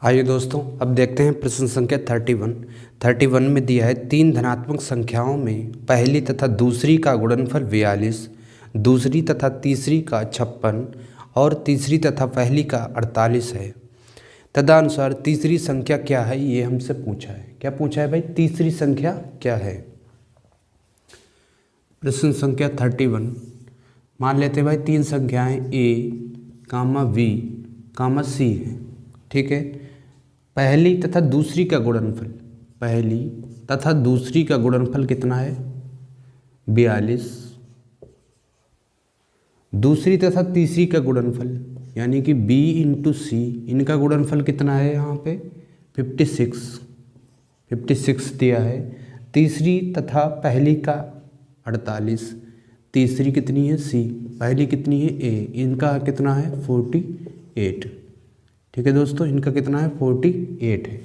आइए दोस्तों, अब देखते हैं प्रश्न संख्या 31 में दिया है तीन धनात्मक संख्याओं में पहली तथा दूसरी का गुणनफल 42, दूसरी तथा तीसरी का 56 और तीसरी तथा पहली का 48 है। तदनुसार तीसरी संख्या क्या है, ये हमसे पूछा है। क्या पूछा है भाई? तीसरी संख्या क्या है। प्रश्न संख्या 31 मान लेते हैं भाई तीन संख्याएं A, V, C है। ठीक है। पहली तथा दूसरी का गुणनफल, पहली तथा दूसरी का गुणनफल कितना है? 42। दूसरी तथा तीसरी का गुणनफल यानी कि B इंटू C, इनका गुणनफल कितना है यहाँ पे? 56 दिया है। तीसरी तथा पहली का 48, तीसरी कितनी है? C, पहली कितनी है? A, इनका कितना है? 48। ठीक है दोस्तों, इनका कितना है? 48 है।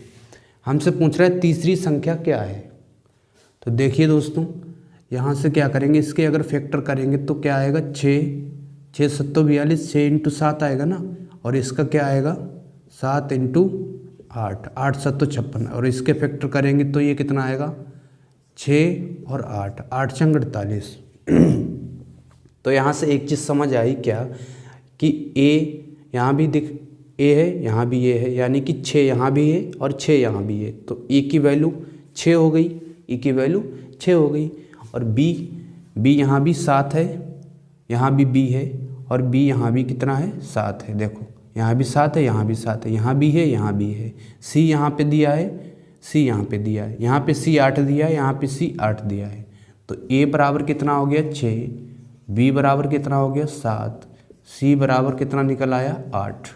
हमसे पूछ रहा है तीसरी संख्या क्या है। तो देखिए दोस्तों, यहाँ से क्या करेंगे, इसके अगर फैक्टर करेंगे तो क्या आएगा? 6 सत्तो 42, 6 इंटू 7 आएगा ना। और इसका क्या आएगा? 7 इंटू 8, 8 सत्तो 56। और इसके फैक्टर करेंगे तो ये कितना आएगा? 6 और 8, 8 चंग 48। तो यहाँ से एक चीज़ समझ आई क्या, कि A यहाँ भी दिख A है, यहाँ भी A है, यानी कि 6 यहाँ भी है और 6 यहाँ भी है। तो A की वैल्यू 6 हो गई, E की वैल्यू 6 हो गई। और B यहाँ भी 7 है, यहाँ भी B है, और B यहाँ भी कितना है? 7 है। देखो यहाँ भी 7 है, यहाँ भी 7 है, यहाँ भी है, यहाँ भी है। C यहाँ पे दिया है, C यहाँ पे दिया है, यहाँ पे C 8 दिया है, यहाँ पे C 8 दिया है। तो A बराबर कितना हो गया? 6, B बराबर कितना हो गया? 7, C बराबर कितना निकल आया? 8।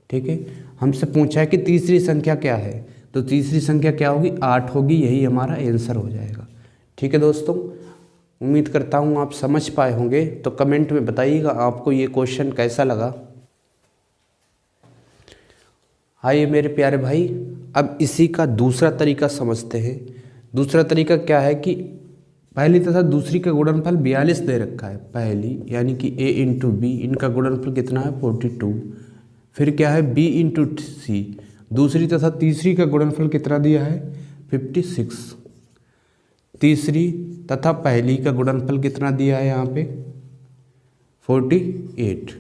ठीक है। हमसे पूछा है कि तीसरी संख्या क्या है, तो तीसरी संख्या क्या होगी? 8 होगी। यही हमारा आंसर हो जाएगा। ठीक है दोस्तों, उम्मीद करता हूँ आप समझ पाए होंगे। तो कमेंट में बताइएगा आपको ये क्वेश्चन कैसा लगा। आइए मेरे प्यारे भाई, अब इसी का दूसरा तरीका समझते हैं। दूसरा तरीका क्या है कि पहली तथा दूसरी का गुणनफल 42 दे रखा है। पहली यानी कि A इंटू B, इनका गुणनफल कितना है? 42। फिर क्या है? B इंटू C, दूसरी तथा तीसरी का गुणनफल कितना दिया है? 56। तीसरी तथा पहली का गुणनफल कितना दिया है यहाँ पे? 48।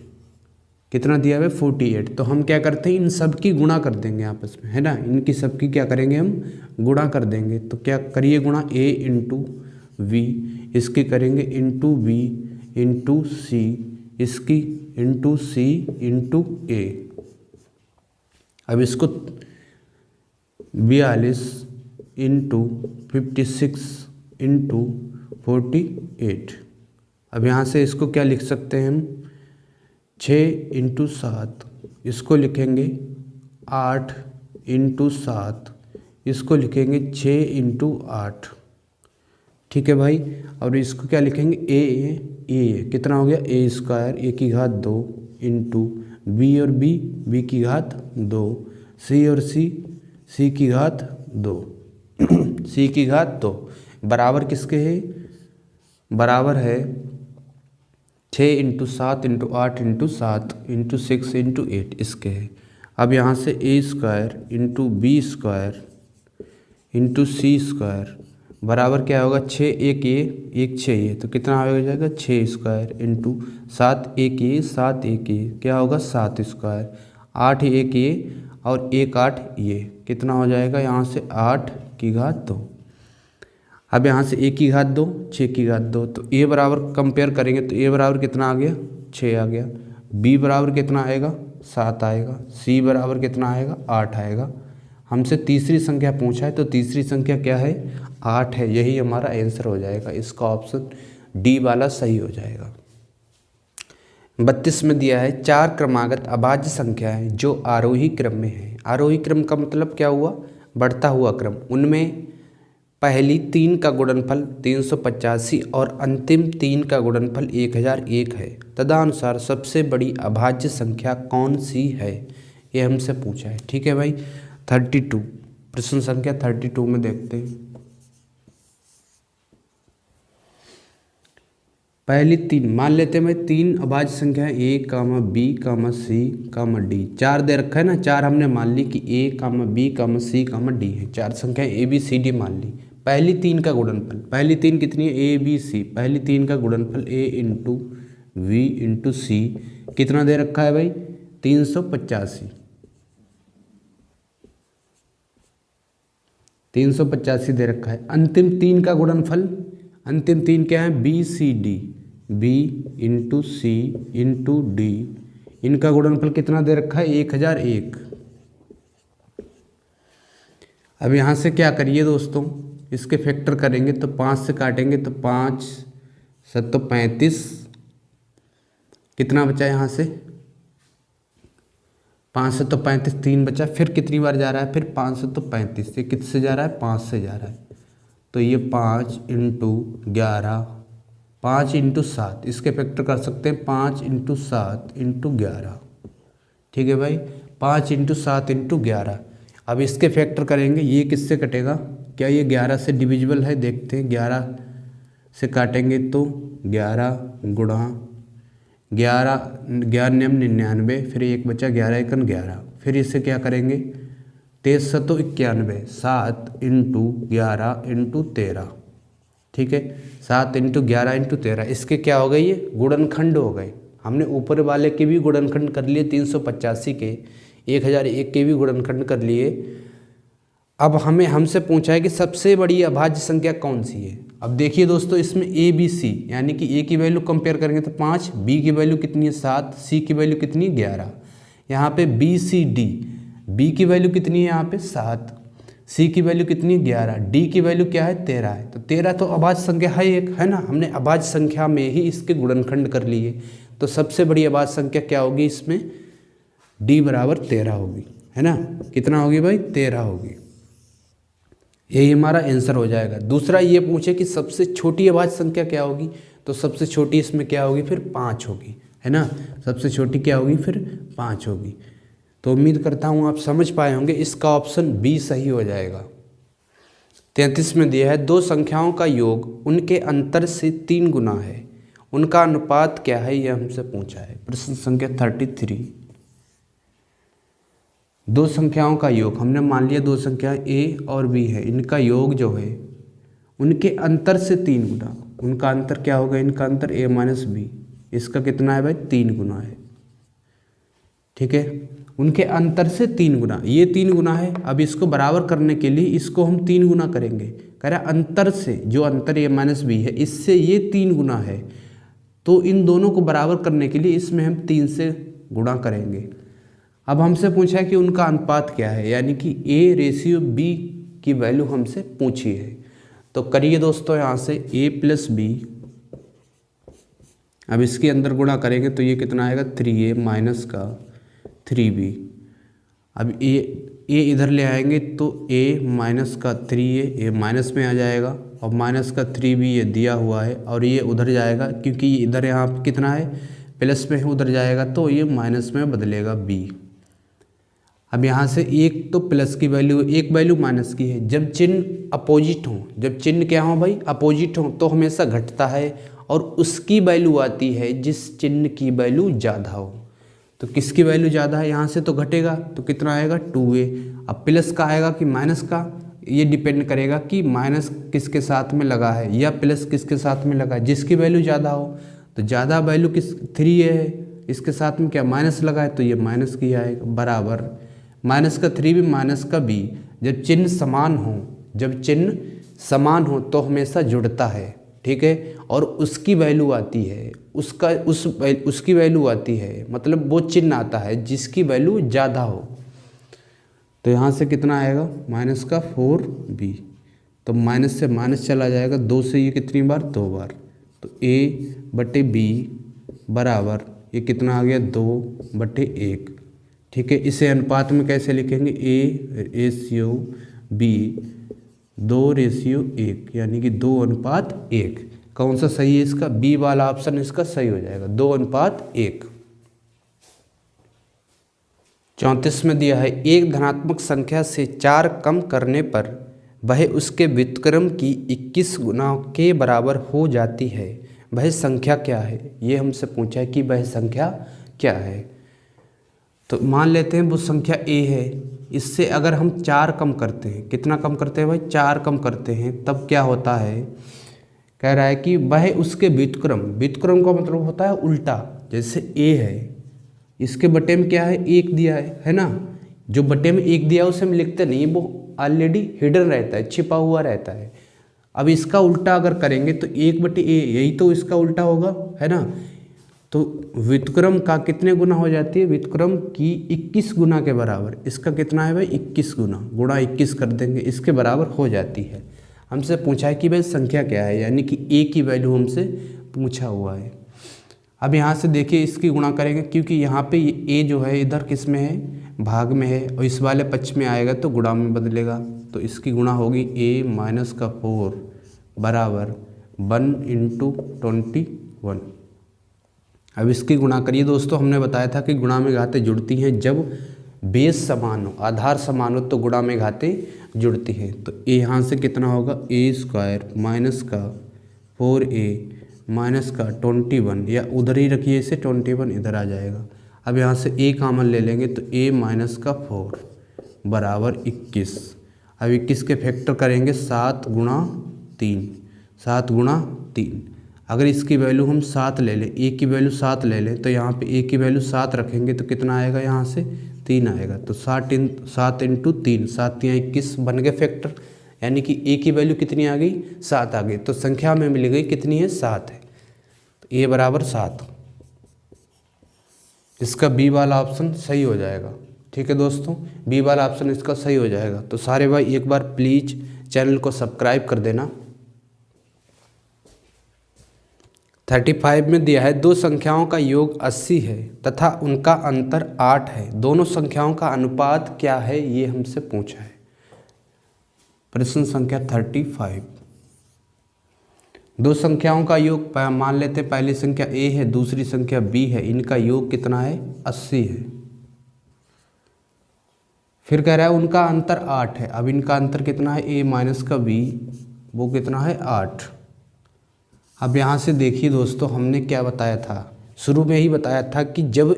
कितना दिया है? 48। तो हम क्या करते हैं, इन सब की गुणा कर देंगे आपस में, है ना। इनकी सबकी क्या करेंगे? हम गुणा कर देंगे। तो क्या करिए गुणा? A इंटू V, इसकी करेंगे इंटू B इंटू C, इसकी इंटू C इंटू A। अब इसको 42 इंटू 56 इंटू 48। अब यहाँ से इसको क्या लिख सकते हैं हम? 6 इंटू 7, इसको लिखेंगे 8 इंटू 7, इसको लिखेंगे 6 इंटू 8। ठीक है भाई। और इसको क्या लिखेंगे? ए कितना हो गया? A स्क्वायर, A की घात 2 इंटू B और B की घात 2, C और C की घात 2, C की घात 2 बराबर किसके है? बराबर है 6 into 7 into 8 into 7 into 6 into 8, इसके है। अब यहाँ से A square into B square into C square बराबर क्या होगा? 6 एक ये एक 6 ये, तो कितना हो जाएगा? 6 स्क्वायर इंटू 7 एक ये 7 एक ये, क्या होगा? 7 स्क्वायर। 8 एक ये और 1 8 ये, कितना हो जाएगा? यहाँ से 8 की घात 2। अब यहाँ से 1 की घात 2, 6 की घात 2, तो A बराबर कंपेयर करेंगे तो A बराबर कितना आ गया? 6 आ गया। B बराबर कितना आएगा? 7 आएगा। C बराबर कितना आएगा? 8 आएगा। हमसे तीसरी संख्या पूछा है, तो तीसरी संख्या क्या है? 8 है। यही हमारा आंसर हो जाएगा। इसका ऑप्शन D वाला सही हो जाएगा। 32 में दिया है 4 क्रमागत अभाज्य संख्याएं जो आरोही क्रम में है। आरोही क्रम का मतलब क्या हुआ? बढ़ता हुआ क्रम। उनमें पहली 3 का गुणनफल 385 और अंतिम 3 का गुणनफल 1001 है। तदनुसार सबसे बड़ी अभाज्य संख्या कौन सी है, ये हमसे पूछा है। ठीक है भाई। 32 प्रश्न संख्या 32 में देखते हैं। 32 में दिया है 4 क्रमागत अभाज्य संख्याएं जो आरोही क्रम में है। आरोही क्रम का मतलब क्या हुआ? बढ़ता हुआ क्रम। उनमें पहली 3 का गुणनफल 385 और अंतिम 3 का गुणनफल 1001 है। तदनुसार सबसे बड़ी अभाज्य संख्या कौन सी है, ये हमसे पूछा है। ठीक है भाई। 32 पहली तीन मान लेते हैं भाई, तीन अभाज्य संख्या है ए कामा बी कामा सी कामा डी। चार दे रखा है ना, चार हमने मान ली कि ए कामा बी कामा सी कामा डी है, चार संख्या ए बी सी डी मान ली। पहली तीन का गुणनफल, पहली तीन कितनी है ए बी सी, पहली तीन का गुणनफल ए इंटू वी इंटू सी कितना दे रखा है भाई 385, 385 दे रखा है। अंतिम तीन का गुणनफल, अंतिम तीन क्या है b c d, b into c into d, इनका गुणनफल कितना दे रखा है 1001। अब यहाँ से क्या करिए दोस्तों, इसके फैक्टर करेंगे तो 5 से काटेंगे तो 5 7 तो 35, कितना बचा यहाँ से 5 से तो 35, 3 बचा, फिर कितनी बार जा रहा है फिर 5 से तो 35, ये किससे जा रहा है 5 से जा रहा है, तो ये 5 इंटू 11, 5 इंटू 7, इसके फैक्टर कर सकते हैं 5 इंटू 7 इंटू 11, ठीक है भाई 5 इंटू 7 इंटू 11। अब इसके फैक्टर करेंगे, ये किससे कटेगा, क्या ये 11 से डिविजिबल है, देखते हैं 11 से काटेंगे तो 11 गुणा 11, 11 99, फिर एक बचा 11 एकन 11, फिर इससे क्या करेंगे 23 तो 91, 7 इंटू 11 इंटू 13, ठीक है 7 इंटू 11 इंटू 13, इसके क्या हो गए ये गुणनखंड हो गए। हमने ऊपर वाले के भी गुणनखंड कर लिए 385 के, 1001 के भी गुणनखंड कर लिए। अब हमसे पूछा है कि सबसे बड़ी अभाज्य संख्या कौन सी है। अब देखिए दोस्तों, इसमें ए बी सी यानी कि ए की वैल्यू कंपेयर करेंगे तो 5, बी की वैल्यू कितनी है 7, सी की वैल्यू कितनी है 11, यहाँ पे बी सी डी, बी की वैल्यू कितनी है यहाँ पे 7, सी की वैल्यू कितनी है 11, डी की वैल्यू क्या है 13 है, तो 13 तो अभाज्य संख्या है एक, है ना, हमने अभाज्य संख्या में ही इसके गुणनखंड कर लिए। तो सबसे बड़ी अभाज्य संख्या क्या होगी इसमें, डी बराबर 13 होगी, है ना, कितना होगी भाई 13 होगी, यही हमारा आंसर हो जाएगा। दूसरा ये पूछे कि सबसे छोटी अभाज्य संख्या क्या होगी, तो सबसे छोटी इसमें क्या होगी फिर 5 होगी, है ना, सबसे छोटी क्या होगी फिर 5 होगी। तो उम्मीद करता हूँ आप समझ पाए होंगे, इसका ऑप्शन बी सही हो जाएगा। 33 में दिया है दो संख्याओं का योग उनके अंतर से 3 गुना है, उनका अनुपात क्या है, यह हमसे पूछा है। प्रश्न संख्या 33, दो संख्याओं का योग, हमने मान लिया दो संख्या ए और बी है, इनका योग जो है उनके अंतर से 3 गुना, उनका अंतर क्या होगा, इनका अंतर ए माइनस बी, इसका कितना है भाई 3 गुना है, ठीक है, उनके अंतर से 3 गुना, ये 3 गुना है। अब इसको बराबर करने के लिए इसको हम 3 गुना करेंगे, कह रहा अंतर से, जो अंतर ए माइनस बी है इससे ये 3 गुना है, तो इन दोनों को बराबर करने के लिए इसमें हम 3 से गुणा करेंगे। अब हमसे पूछा है कि उनका अनुपात क्या है, यानी कि ए रेशियो बी की वैल्यू हमसे पूछी है। तो करिए दोस्तों यहाँ से ए प्लस बी, अब इसके अंदर गुणा करेंगे तो ये कितना आएगा 3a माइनस का 3b। अब ए इधर ले आएंगे तो a माइनस का 3a, ए माइनस में आ जाएगा, और माइनस का 3b ये दिया हुआ है, और ये उधर जाएगा क्योंकि ये इधर यहाँ पे कितना है प्लस में है, उधर जाएगा तो ये माइनस में बदलेगा b। अब यहाँ से एक तो प्लस की वैल्यू, एक वैल्यू माइनस की है, जब चिन्ह अपोजिट हों, जब चिन्ह क्या हो भाई अपोजिट हों तो हमेशा घटता है, और उसकी वैल्यू आती है जिस चिन्ह की वैल्यू ज़्यादा हो। तो किसकी वैल्यू ज़्यादा है, यहाँ से तो घटेगा तो कितना आएगा 2a। अब प्लस का आएगा कि माइनस का, ये डिपेंड करेगा कि माइनस किसके साथ में लगा है या प्लस किसके साथ में लगा है, जिसकी वैल्यू ज़्यादा हो। तो ज़्यादा वैल्यू किस 3a है, इसके साथ में क्या माइनस लगा है तो ये माइनस की आएगा, बराबर माइनस का 3b माइनस का b। जब चिन्ह समान हो, जब चिन्ह समान हो तो हमेशा जुड़ता है, ठीक है, और उसकी वैल्यू आती है, उसकी वैल्यू आती है, मतलब वो चिन्ह आता है जिसकी वैल्यू ज़्यादा हो। तो यहाँ से कितना आएगा माइनस का 4b, तो माइनस से माइनस चला जाएगा, 2 से ये कितनी बार 2 बार, तो a बटे b बराबर ये कितना आ गया 2 बटे 1, ठीक है। इसे अनुपात में कैसे लिखेंगे, a रेशियो b 2 रेशियो 1, यानी कि 2 अनुपात 1। कौन सा सही है इसका, बी वाला ऑप्शन इसका सही हो जाएगा, 2 अनुपात 1। 34 में दिया है एक धनात्मक संख्या से 4 कम करने पर वह उसके व्युत्क्रम की 21 गुना के बराबर हो जाती है, वह संख्या क्या है, ये हमसे पूछा है कि वह संख्या क्या है। तो मान लेते हैं वो संख्या a है, इससे अगर हम 4 कम करते हैं, कितना कम करते हैं भाई, 4 कम करते हैं, तब क्या होता है, कह रहा है कि वह उसके व्युत्क्रम, व्युत्क्रम का मतलब होता है उल्टा। जैसे a है, इसके बटे में क्या है, 1 दिया है ना, जो बटे में 1 दिया है उसे हम लिखते नहीं, वो ऑलरेडी हिडन रहता है, छिपा हुआ रहता है। अब इसका उल्टा अगर करेंगे तो 1/a, यही तो इसका उल्टा होगा, है ना। तो व्युत्क्रम का कितने गुना हो जाती है, व्युत्क्रम की 21 गुना के बराबर। इसका कितना है भाई, 21 गुना 21 कर देंगे, इसके बराबर हो जाती है। हमसे पूछा है कि भाई संख्या क्या है, यानी कि a की वैल्यू हमसे पूछा हुआ है। अब यहाँ से देखिए इसकी गुणा करेंगे, क्योंकि यहाँ पे a जो है इधर किस में है, भाग में है, और इस वाले पक्ष में आएगा तो गुणा में बदलेगा। तो इसकी गुणा होगी a-4 बराबर 1 × 21। अब इसकी गुणा करिए दोस्तों, हमने बताया था कि गुणा में घातें जुड़ती हैं जब बेस समान हो, आधार समान हो, तो गुणा में घातें जुड़ती हैं। तो a यहाँ से कितना होगा, a² माइनस का 4a माइनस का 21, या उधर ही रखिए इसे, 21 इधर आ जाएगा। अब यहाँ से a कॉमन ले लेंगे तो a माइनस का 4 बराबर 21। अब 21 के फैक्टर करेंगे 7 × 3, 7 × 3। अगर इसकी वैल्यू हम 7 ले लें, a की वैल्यू 7 ले लें, तो यहाँ पे a की वैल्यू 7 रखेंगे तो कितना आएगा, यहाँ से 3 आएगा। तो 7 × 3, 7 × 21 बन गए फैक्टर, यानी कि a की वैल्यू कितनी आ गई, 7 आ गई। तो संख्या में मिल गई कितनी है, 7 है। तो a बराबर 7, इसका b वाला ऑप्शन सही हो जाएगा। ठीक है दोस्तों, b वाला ऑप्शन इसका सही हो जाएगा। तो सारे भाई एक बार प्लीज़ चैनल को सब्सक्राइब कर देना। 35 में दिया है दो संख्याओं का योग 80 है तथा उनका अंतर 8 है, दोनों संख्याओं का अनुपात क्या है, ये हमसे पूछा है। प्रश्न संख्या 35। दो संख्याओं का योग मान लेते हैं, पहली संख्या a है, दूसरी संख्या b है, इनका योग कितना है, 80 है। फिर कह रहा है उनका अंतर 8 है। अब इनका अंतर कितना है, a माइनस का b, वो कितना है 8। अब यहाँ से देखिए दोस्तों, हमने क्या बताया था, शुरू में ही बताया था कि जब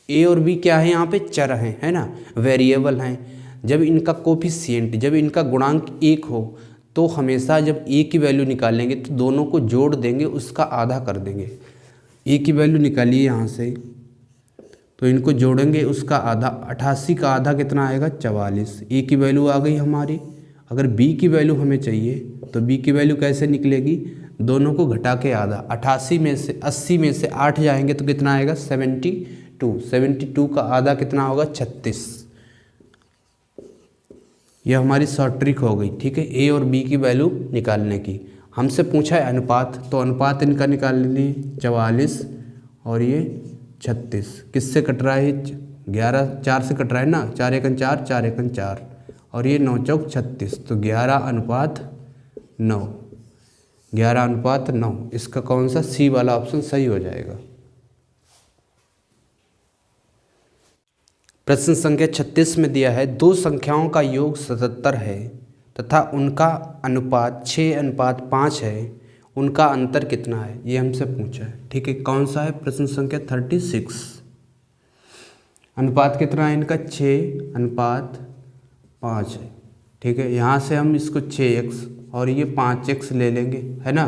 a और b क्या है, यहाँ पे चर हैं, है ना, वेरिएबल हैं। जब इनका कोफिशिएंट, जब इनका गुणांक 1 हो, तो हमेशा जब a की वैल्यू निकालेंगे तो दोनों को जोड़ देंगे, उसका आधा कर देंगे। a की वैल्यू निकालिए यहाँ से, तो इनको जोड़ेंगे, उसका आधा, 88 का आधा कितना आएगा, 44। a की वैल्यू आ गई हमारी। अगर b की वैल्यू हमें चाहिए तो b की वैल्यू कैसे निकलेगी, दोनों को घटा के आधा, 88 में से 80 में से 8 जाएंगे तो कितना आएगा, 72। 72 का आधा कितना होगा, 36। यह हमारी शॉर्ट ट्रिक हो गई। ठीक है, a और b की वैल्यू निकालने की। हमसे पूछा है अनुपात, तो अनुपात इनका निकाल लीजिए, 44 और ये 36। किससे कट रहा है, 11, 4 से कट रहा है ना, 4 × 1 4, 4 × 1 4, और ये 9 × 4 36, तो 11:9, 11:9। इसका कौन सा, सी वाला ऑप्शन सही हो जाएगा। प्रश्न संख्या 36 में दिया है दो संख्याओं का योग 77 है तथा उनका अनुपात 6:5 है, उनका अंतर कितना है, ये हमसे पूछा है। ठीक है, कौन सा है, प्रश्न संख्या 36। अनुपात कितना है इनका, 6:5 है। ठीक है, यहाँ से हम इसको 6x और ये 5x ले लेंगे, है ना,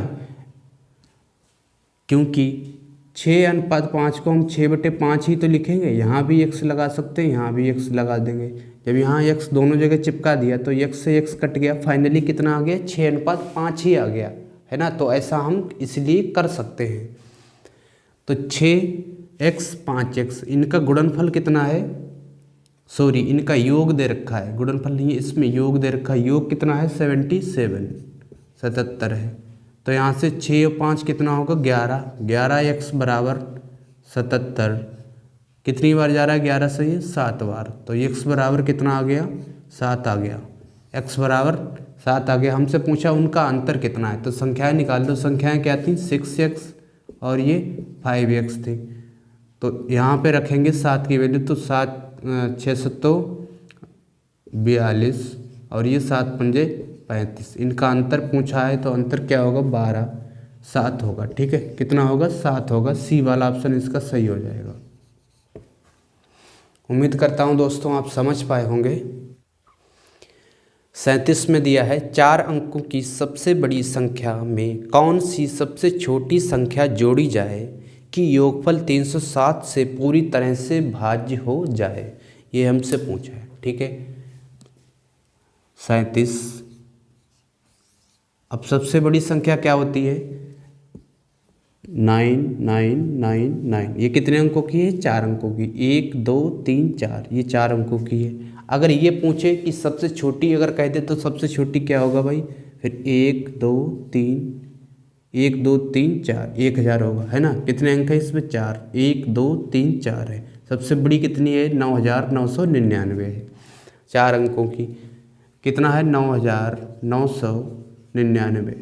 क्योंकि 6:5 को हम 6/5 ही तो लिखेंगे। यहाँ भी x लगा सकते हैं, यहाँ भी x लगा देंगे। जब यहाँ x दोनों जगह चिपका दिया तो x से x कट गया, फाइनली कितना आ गया, 6:5 ही आ गया, है ना। तो ऐसा हम इसलिए कर सकते हैं। तो 6x 5x, इनका गुणनफल कितना है, सॉरी इनका योग दे रखा है, गुणनफल नहीं है, इसमें योग दे रखा है। योग कितना है, 77 है। तो यहाँ से 6 और 5 कितना होगा, 11। 11x बराबर 77, कितनी बार जा रहा है 11 से, ये 7 बार। तो x बराबर कितना आ गया, 7 आ गया। x बराबर 7 आ गया। हमसे पूछा उनका अंतर कितना है, तो संख्याएं निकाल दो। संख्याएं क्या थी, 6x और ये 5x थी। तो यहाँ पे रखेंगे 7 की वैल्यू, तो 7 6 7 42 और ये 7 पंजे 35। इनका अंतर पूछा है तो अंतर क्या होगा, 12। 7 होगा। ठीक है, कितना होगा? 7 होगा। सी वाला ऑप्शन इसका सही हो जाएगा। उम्मीद करता हूँ दोस्तों आप समझ पाए होंगे। 37 में दिया है 4 अंकों की सबसे बड़ी संख्या में कौन सी सबसे छोटी संख्या जोड़ी जाए कि योगफल 307 से पूरी तरह से भाज्य हो जाए। ये हमसे पूछा है। ठीक है, 37। अब सबसे बड़ी संख्या क्या होती है? 9999। ये कितने अंकों की है? 4 अंकों की। 1 2 3 4, ये 4 अंकों की है। अगर ये पूछे कि सबसे छोटी अगर कह दे तो सबसे छोटी क्या होगा भाई? फिर 1 2 3 4, 1000 होगा, है ना। कितने अंक है इसमें? 4। 1 2 3 4 है। सबसे बड़ी कितनी है? 9999 है। 4 अंकों की कितना है? 9999।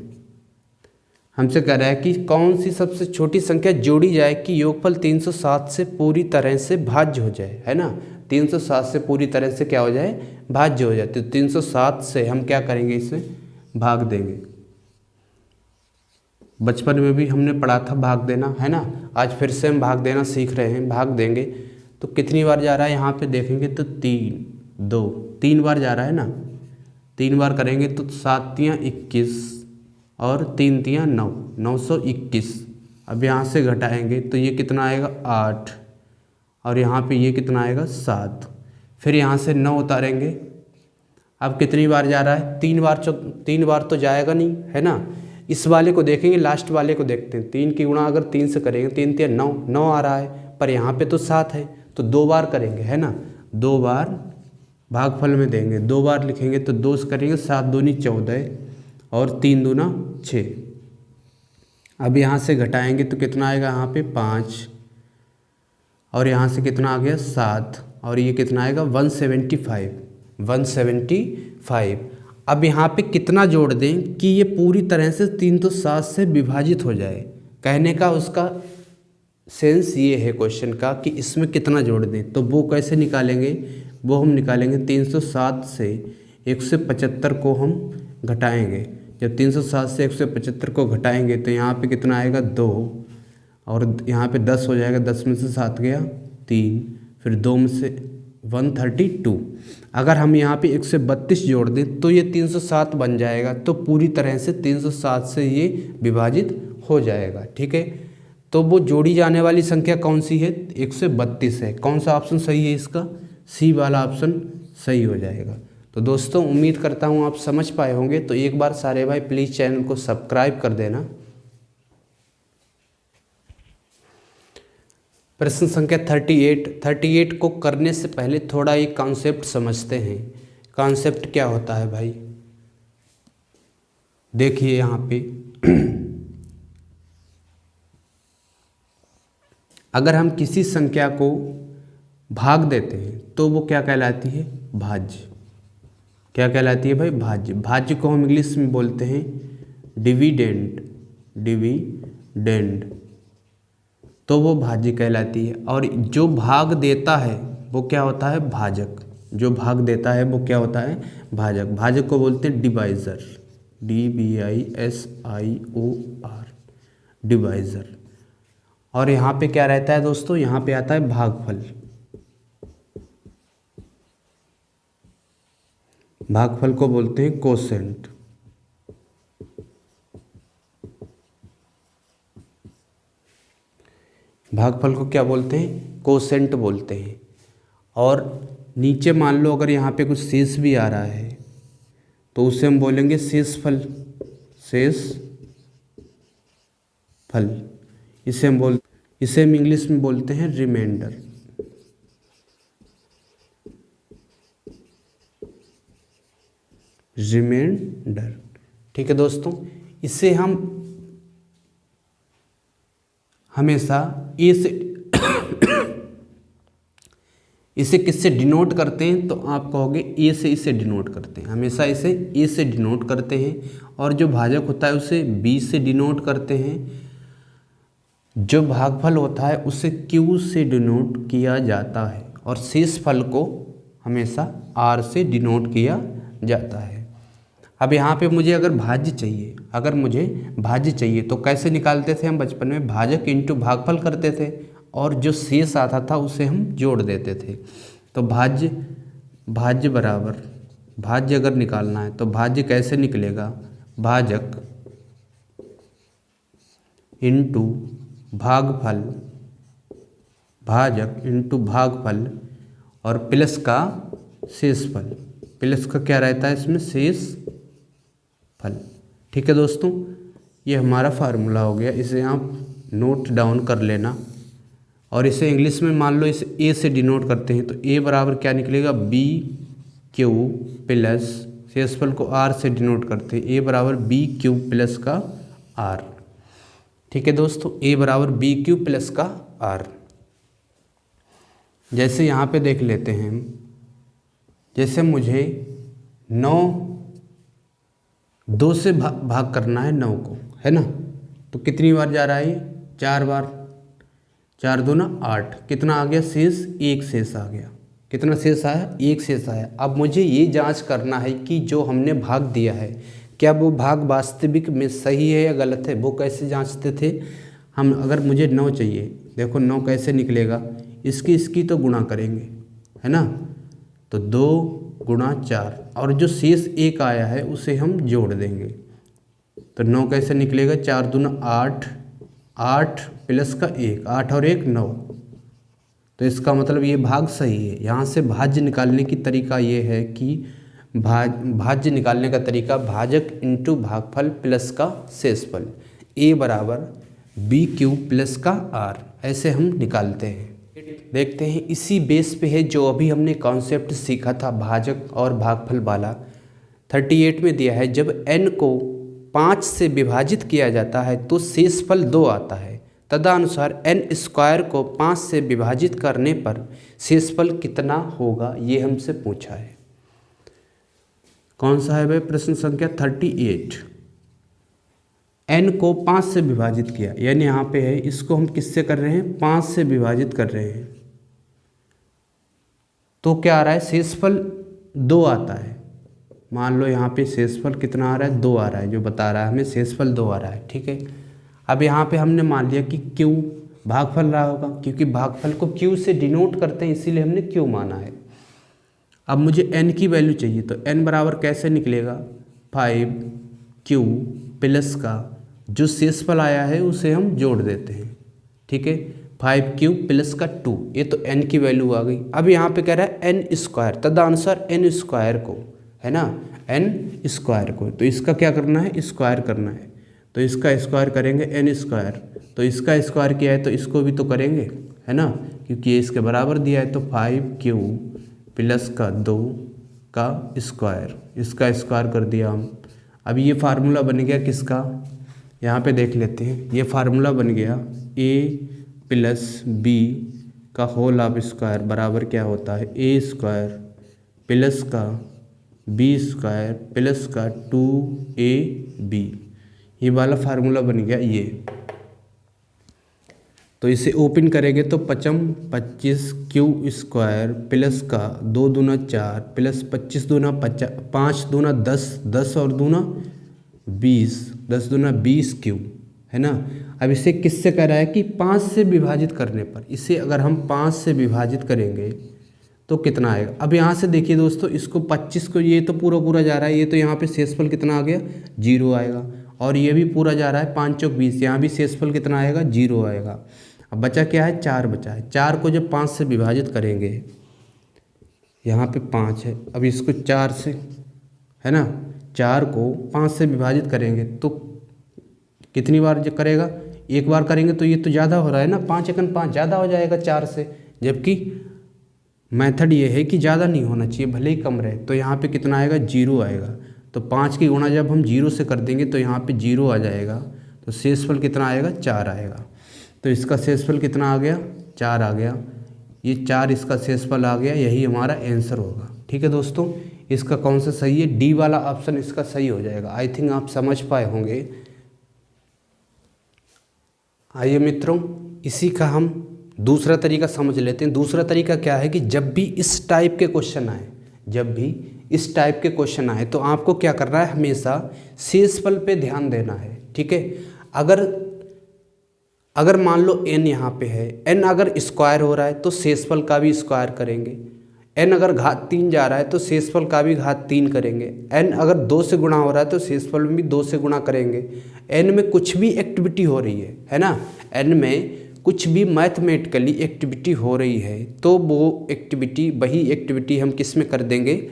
हमसे कह रहा है कि कौन सी सबसे छोटी संख्या जोड़ी जाए कि योगफल 307 से पूरी तरह से भाज्य हो जाए, है ना। 307 से पूरी तरह से क्या हो जाए? भाज्य हो जाए। तो 307 से हम क्या करेंगे? इसे भाग देंगे। बचपन में भी हमने पढ़ा था भाग देना, है ना। आज फिर से हम भाग देना सीख रहे हैं। भाग देंगे तो कितनी बार जा रहा है? यहाँ पे देखेंगे तो 3 बार जा रहा है ना। 3 बार करेंगे तो 7 तियाँ 21 और 3 तियाँ 9, 921। अब यहाँ से घटाएंगे तो ये कितना आएगा? 8। और यहाँ पे ये कितना आएगा? 7। फिर यहाँ से 9 उतारेंगे। अब कितनी बार जा रहा है? 3 बार तो जाएगा नहीं, है ना। इस वाले को देखेंगे, लास्ट वाले को देखते हैं। 3 की गुणा अगर 3 से करेंगे, 3 तियाँ 9, 9 आ रहा है, पर यहाँ पे तो 7 है, तो 2 बार करेंगे, है ना। 2 बार भागफल में देंगे, 2 बार लिखेंगे तो 2 से करेंगे, 7 दूनी 14 और 3 दूना 6। अब यहाँ से घटाएंगे तो कितना आएगा? यहाँ पे 5 और यहाँ से कितना आ गया? 7 और ये कितना आएगा? 175। अब यहाँ पे कितना जोड़ दें कि ये पूरी तरह से 307 से विभाजित हो जाए। कहने का उसका सेंस ये है क्वेश्चन का कि इसमें कितना जोड़ दें। तो वो कैसे निकालेंगे? वो हम निकालेंगे 307 से 175 को हम घटाएंगे। जब 307 से 175 को घटाएंगे तो यहाँ पे कितना आएगा? 2 और यहाँ पे 10 हो जाएगा। 10 में से 7 गया 3, फिर 2 में से 132। अगर हम यहाँ पे 132 जोड़ दें तो ये 307 बन जाएगा। तो पूरी तरह से 307 से ये विभाजित हो जाएगा। ठीक है, तो वो जोड़ी जाने वाली संख्या कौन सी है? 132 है। कौन सा ऑप्शन सही है इसका? सी वाला ऑप्शन सही हो जाएगा। तो दोस्तों उम्मीद करता हूँ आप समझ पाए होंगे। तो एक बार सारे भाई प्लीज़ चैनल को सब्सक्राइब कर देना। प्रश्न संख्या 38 को करने से पहले थोड़ा एक कॉन्सेप्ट समझते हैं। कॉन्सेप्ट क्या होता है भाई? देखिए यहाँ पे अगर हम किसी संख्या को भाग देते हैं तो वो क्या कहलाती है? भाज्य। क्या कहलाती है भाई? भाज्य। भाज्य को हम इंग्लिश में बोलते हैं डिविडेंड। तो वो भाज्य कहलाती है। और जो भाग देता है वो क्या होता है? भाजक। जो भाग देता है वो क्या होता है? भाजक। भाजक को बोलते हैं डिवाइज़र। DVISIOR, divisor. और यहाँ पे क्या रहता है दोस्तों? यहाँ पे आता है भागफल। भागफल को बोलते हैं कोसेंट। भागफल को क्या बोलते हैं? कोसेंट बोलते हैं। और नीचे मान लो अगर यहाँ पे कुछ शेष भी आ रहा है तो उसे हम बोलेंगे शेषफल। इसे हम इंग्लिश में बोलते हैं रिमाइंडर। ठीक है दोस्तों, इसे हम हमेशा इसे किससे डिनोट करते हैं? तो आप कहोगे ए से इसे डिनोट करते हैं। हमेशा इसे ए से डिनोट करते हैं। और जो भाजक होता है उसे बी से डिनोट करते हैं। जो भागफल होता है उसे क्यू से डिनोट किया जाता है। और शेषफल को हमेशा आर से डिनोट किया जाता है। अब यहाँ पे मुझे अगर भाज्य चाहिए तो कैसे निकालते थे हम बचपन में? भाजक इंटू भागफल करते थे और जो शेष आता था उसे हम जोड़ देते थे। तो भाज्य बराबर, भाज्य अगर निकालना है तो भाज्य कैसे निकलेगा? भाजक इंटू भागफल, भाजक इंटू भागफल और प्लस का शेषफल। प्लस का क्या रहता है इसमें? शेष फल। ठीक है दोस्तों, ये हमारा फार्मूला हो गया, इसे आप नोट डाउन कर लेना। और इसे इंग्लिश में मान लो इसे ए से डिनोट करते हैं, तो ए बराबर क्या निकलेगा? बी क्यू प्लस, शेषफल को आर से डिनोट करते हैं, ए बराबर बी क्यू प्लस का आर। ठीक है दोस्तों, ए बराबर बी क्यू प्लस का आर। जैसे यहाँ पे देख लेते हैं हम, जैसे मुझे 2 से भाग करना है 9 को, है ना? तो कितनी बार जा रहा है ये? 4 बार। 4 दूना 8, कितना आ गया शेष? 1 शेष आ गया। कितना शेष आया? 1 शेष आया। अब मुझे ये जांच करना है कि जो हमने भाग दिया है क्या वो भाग वास्तविक में सही है या गलत है। वो कैसे जांचते थे हम? अगर मुझे 9 चाहिए, देखो 9 कैसे निकलेगा? इसकी तो गुणा करेंगे, है ना? तो 2 गुणा 4 और जो शेष 1 आया है उसे हम जोड़ देंगे। तो 9 कैसे निकलेगा? 4 दूना 8, 8 प्लस का 1, 8 और 1 9। तो इसका मतलब ये भाग सही है। यहाँ से भाज्य निकालने की तरीका ये है कि भाज्य निकालने का तरीका भाजक इंटू भागफल प्लस का शेषफल, ए बराबर बी क्यू प्लस का आर, ऐसे हम निकालते हैं। देखते हैं इसी बेस पे है जो अभी हमने कॉन्सेप्ट सीखा था भाजक और भागफल वाला। 38 में दिया है जब n को 5 से विभाजित किया जाता है तो शेषफल 2 आता है। तदनुसार n स्क्वायर को 5 से विभाजित करने पर शेषफल कितना होगा, ये हमसे पूछा है। कौन सा है भाई? प्रश्न संख्या 38। n को 5 से विभाजित किया, यानी यहाँ पे है, इसको हम किससे कर रहे हैं? 5 से विभाजित कर रहे हैं। तो क्या आ रहा है? शेषफल 2 आता है। मान लो यहाँ पे शेषफल कितना आ रहा है? 2 आ रहा है, जो बता रहा है हमें शेषफल 2 आ रहा है। ठीक है, अब यहाँ पे हमने मान लिया कि q भागफल रहा होगा, क्योंकि भागफल को q से डिनोट करते हैं, इसीलिए हमने q माना है। अब मुझे n की वैल्यू चाहिए, तो n बराबर कैसे निकलेगा? 5q प्लस का जो शेषफल आया है उसे हम जोड़ देते हैं। ठीक है, 5q प्लस का 2, ये तो n की वैल्यू आ गई। अब यहाँ पे कह रहा है n स्क्वायर, तदनुसार n स्क्वायर को, है ना, n स्क्वायर को, तो इसका क्या करना है? स्क्वायर करना है। तो इसका स्क्वायर करेंगे n स्क्वायर, तो इसका स्क्वायर किया है तो इसको भी तो करेंगे, है ना, क्योंकि ये इसके बराबर दिया है। तो 5q प्लस का 2 का स्क्वायर, इसका स्क्वायर कर दिया हम। अब ये फार्मूला बन गया किसका? यहाँ पे देख लेते हैं, ये फार्मूला बन गया a प्लस बी का होल ऑफ स्क्वायर बराबर क्या होता है? a स्क्वायर प्लस का बी स्क्वायर प्लस का 2ab, ये वाला फार्मूला बन गया ये। तो इसे ओपन करेंगे तो 25q स्क्वायर प्लस का 2 दूना 4 प्लस 25 दूना 5 दूना 10, 10 और दूना 20, 10 दूना 20q, है ना। अब इसे किससे कह रहा है कि 5 से विभाजित करने पर, इसे अगर हम 5 से विभाजित करेंगे तो कितना आएगा? अब यहाँ से देखिए दोस्तों, इसको 25 को, ये तो पूरा जा रहा है, ये तो यहाँ पे शेषफल कितना आ गया? 0 आएगा। और ये भी पूरा जा रहा है, 5 चौक 20, यहाँ भी शेषफल कितना आएगा? 0 आएगा। अब बचा क्या है? 4 बचा है। 4 को जब 5 से विभाजित करेंगे, यहाँ पे 5 है, अब इसको 4 से, है ना, 4 को 5 से विभाजित करेंगे तो कितनी बार करेगा? एक बार करेंगे तो ये तो ज़्यादा हो रहा है ना, 5 एकन 5 ज़्यादा हो जाएगा 4 से, जबकि मेथड ये है कि ज़्यादा नहीं होना चाहिए, भले ही कम रहे। तो यहाँ पे कितना आएगा? 0 आएगा। तो 5 की गुणा जब हम 0 से कर देंगे तो यहाँ पे 0 आ जाएगा, तो शेषफल कितना आएगा? 4 आएगा। तो इसका शेषफल कितना आ गया? 4 आ गया। ये 4 इसका शेषफल आ गया, यही हमारा आंसर होगा। ठीक है दोस्तों, इसका कौन सा सही है? डी वाला ऑप्शन इसका सही हो जाएगा। आई थिंक आप समझ पाए होंगे। आइए मित्रों, इसी का हम दूसरा तरीका समझ लेते हैं। दूसरा तरीका क्या है कि जब भी इस टाइप के क्वेश्चन आए, जब भी इस टाइप के क्वेश्चन आए तो आपको क्या करना है, हमेशा शेषफल पे ध्यान देना है। ठीक है, अगर मान लो n यहाँ पे है, n अगर स्क्वायर हो रहा है तो शेषफल का भी स्क्वायर करेंगे, n अगर घात 3 जा रहा है तो शेषफल का भी घात 3 करेंगे, n अगर 2 से गुणा हो रहा है तो शेषफल में भी 2 से गुणा करेंगे। n में कुछ भी एक्टिविटी हो रही है ना, n में कुछ भी मैथमेटिकली एक्टिविटी हो रही है तो वो एक्टिविटी, वही एक्टिविटी हम किस में कर देंगे,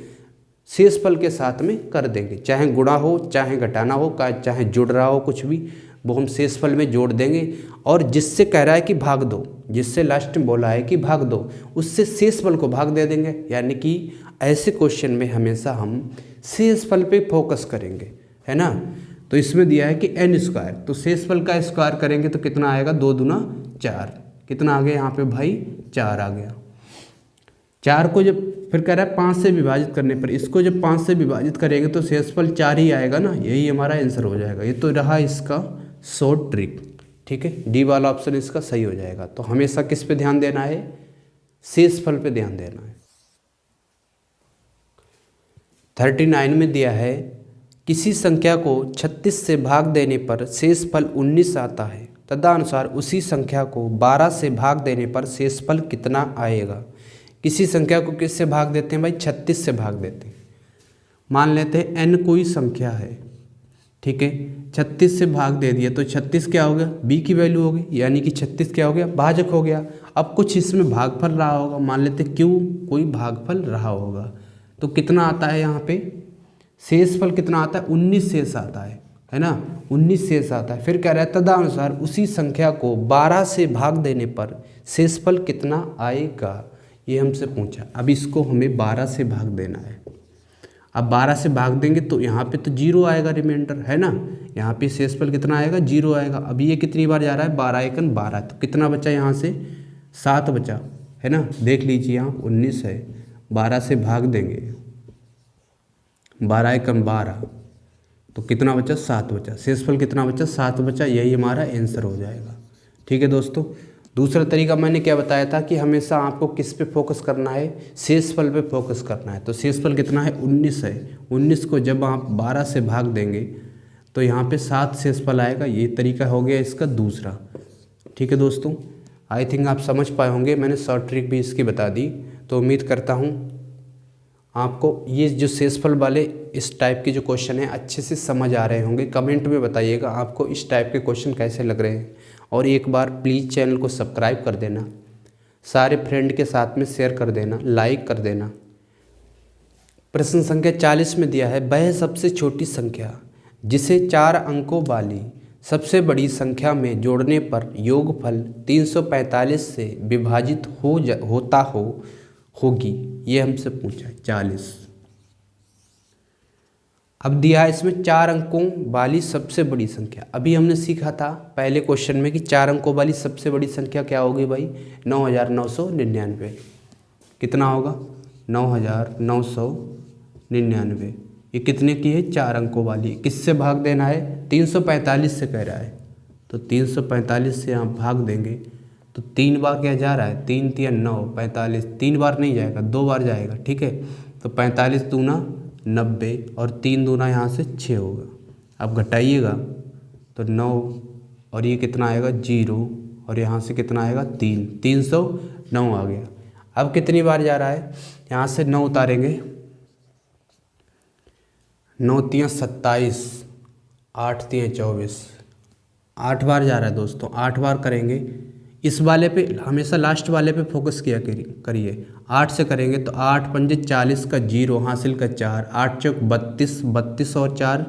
शेषफल के साथ में कर देंगे। चाहे गुणा हो, चाहे घटाना हो, चाहे जुड़ रहा हो, कुछ भी वो हम शेषफल में जोड़ देंगे। और जिससे कह रहा है कि भाग दो, जिससे लास्ट में बोला है कि भाग दो, उससे शेषफल को भाग दे देंगे। यानी कि ऐसे क्वेश्चन में हमेशा हम शेषफल पे फोकस करेंगे, है ना। तो इसमें दिया है कि n स्क्वायर, तो शेषफल का स्क्वायर करेंगे तो कितना आएगा, 2 दूना 4, कितना आ गया यहाँ पे भाई, 4 आ गया। 4 को जब फिर कह रहा है 5 से विभाजित करने पर, इसको जब 5 से विभाजित करेंगे तो शेषफल 4 ही आएगा ना, यही हमारा आंसर हो जाएगा। ये तो रहा इसका शॉर्ट ट्रिक। ठीक है, डी वाला ऑप्शन इसका सही हो जाएगा। तो हमेशा किस पे ध्यान देना है, शेषफल पे ध्यान देना है। 39 में दिया है, किसी संख्या को 36 से भाग देने पर शेषफल 19 आता है, तदनुसार उसी संख्या को 12 से भाग देने पर शेषफल कितना आएगा। किसी संख्या को किससे भाग देते हैं भाई, 36 से भाग देते हैं। मान लेते हैं n कोई संख्या है, ठीक है, 36 से भाग दे दिया तो 36 क्या हो गया, b की वैल्यू हो गई, यानी कि 36 क्या हो गया, भाजक हो गया। अब कुछ इसमें भागफल रहा होगा, मान लेते q कोई भागफल रहा होगा, तो कितना आता है यहाँ पे, शेषफल कितना आता है, 19 शेष आता है ना, 19 शेष आता है। फिर कह रहा है तदनुसार उसी संख्या को 12 से भाग देने पर शेषफल कितना आएगा, ये हमसे पूछा। अब इसको हमें 12 से भाग देना है। अब 12 से भाग देंगे तो यहाँ पे तो 0 आएगा रिमाइंडर, है ना, यहाँ पे शेषफल कितना आएगा, 0 आएगा। अब ये कितनी बार जा रहा है, 12 एकन 12, तो कितना बचा यहाँ से, 7 बचा, है ना। देख लीजिए यहाँ 19 है, 12 से भाग देंगे, 12 एकन 12, तो कितना बचा, 7 बचा। शेषफल कितना बचा, 7 बचा, यही हमारा आंसर हो जाएगा। ठीक है दोस्तों, दूसरा तरीका मैंने क्या बताया था कि हमेशा आपको किस पे फोकस करना है, शेषफल पे फोकस करना है। तो शेषफल कितना है, 19 है, 19 को जब आप 12 से भाग देंगे तो यहाँ पे 7 शेषफल आएगा। ये तरीका हो गया इसका दूसरा। ठीक है दोस्तों, आई थिंक आप समझ पाए होंगे, मैंने शॉर्ट ट्रिक भी इसकी बता दी। तो उम्मीद करता हूँ आपको ये जो शेषफल वाले इस टाइप के जो क्वेश्चन हैं अच्छे से समझ आ रहे होंगे। कमेंट में बताइएगा आपको इस टाइप के क्वेश्चन कैसे लग रहे हैं। और एक बार प्लीज़ चैनल को सब्सक्राइब कर देना, सारे फ्रेंड के साथ में शेयर कर देना, लाइक कर देना। प्रश्न संख्या 40 में दिया है, वह सबसे छोटी संख्या जिसे 4 अंकों वाली सबसे बड़ी संख्या में जोड़ने पर योगफल 345 से विभाजित होगी, ये हमसे पूछा है 40। अब दिया है इसमें 4 अंकों वाली सबसे बड़ी संख्या। अभी हमने सीखा था पहले क्वेश्चन में कि 4 अंकों वाली सबसे बड़ी संख्या क्या होगी भाई, 9999। कितना होगा, 9999। ये कितने की है, 4 अंकों वाली। किससे भाग देना है, 345 से कह रहा है, तो 345 से आप भाग देंगे तो 3 बार क्या जा रहा है, 3 3 9, 45, 3 बार नहीं जाएगा, 2 बार जाएगा। ठीक है, तो 45 दूना 90 और 3 दूना यहाँ से 6 होगा। अब घटाइएगा तो 9 और ये कितना आएगा, 0 और यहाँ से कितना आएगा, 3, 309 आ गया। अब कितनी बार जा रहा है, यहाँ से 9 उतारेंगे, 9 3 27, 8 3 24, 8 बार जा रहा है दोस्तों, 8 बार करेंगे। इस वाले पे हमेशा लास्ट वाले पे फोकस किया करिए। 8 से करेंगे तो 8 पंजे 40 का 0 हासिल का 4, 8 चौक 32, 32 और 4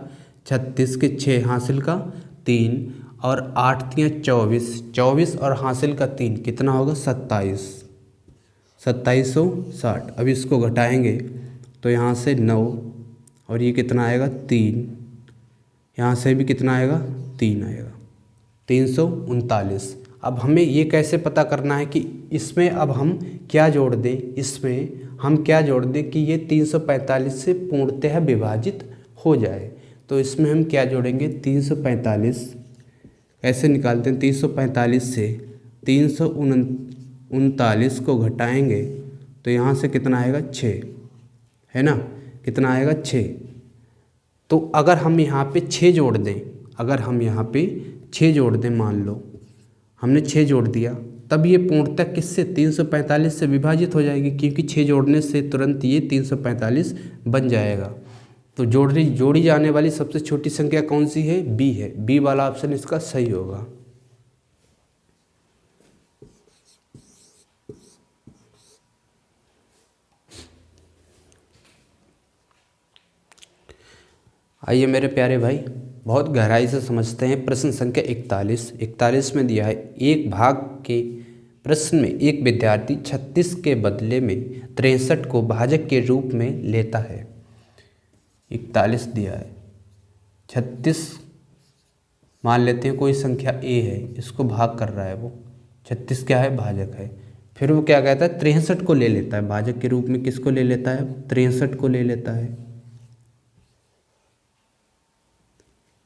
36 के 6 हासिल का 3 और 8 3 24, 24 और हासिल का 3 कितना होगा, 27, 2760। अब इसको घटाएंगे तो यहाँ से 9 और ये कितना आएगा, 3, यहाँ से भी कितना आएगा, 3 आएगा, 339। अब हमें ये कैसे पता करना है कि इसमें अब हम क्या जोड़ दें, इसमें हम क्या जोड़ दें कि ये 345 से पूर्णतः विभाजित हो जाए। तो इसमें हम क्या जोड़ेंगे, 345 ऐसे निकालते हैं, 345 से 339 को घटाएंगे तो यहाँ से कितना आएगा, 6, है ना, कितना आएगा 6। तो अगर हम यहाँ पे 6 जोड़ दें, अगर हम यहाँ पे 6 जोड़ दें, मान लो हमने 6 जोड़ दिया, तब ये पूर्णतः किससे 345 से विभाजित हो जाएगी, क्योंकि 6 जोड़ने से तुरंत ये 345 बन जाएगा। तो जोड़ी जाने वाली सबसे छोटी संख्या कौन सी है? बी है। बी वाला ऑप्शन इसका सही होगा। आइए मेरे प्यारे भाई, बहुत गहराई से समझते हैं। प्रश्न संख्या 41 में दिया है, एक भाग के प्रश्न में एक विद्यार्थी 36 के बदले में 63 को भाजक के रूप में लेता है। 41 दिया है, 36 मान लेते हैं कोई संख्या ए है, इसको भाग कर रहा है वो, 36 क्या है? भाजक है। फिर वो क्या कहता है? 63 को ले लेता है भाजक के रूप में। किसको ले लेता है? 63 को ले लेता है।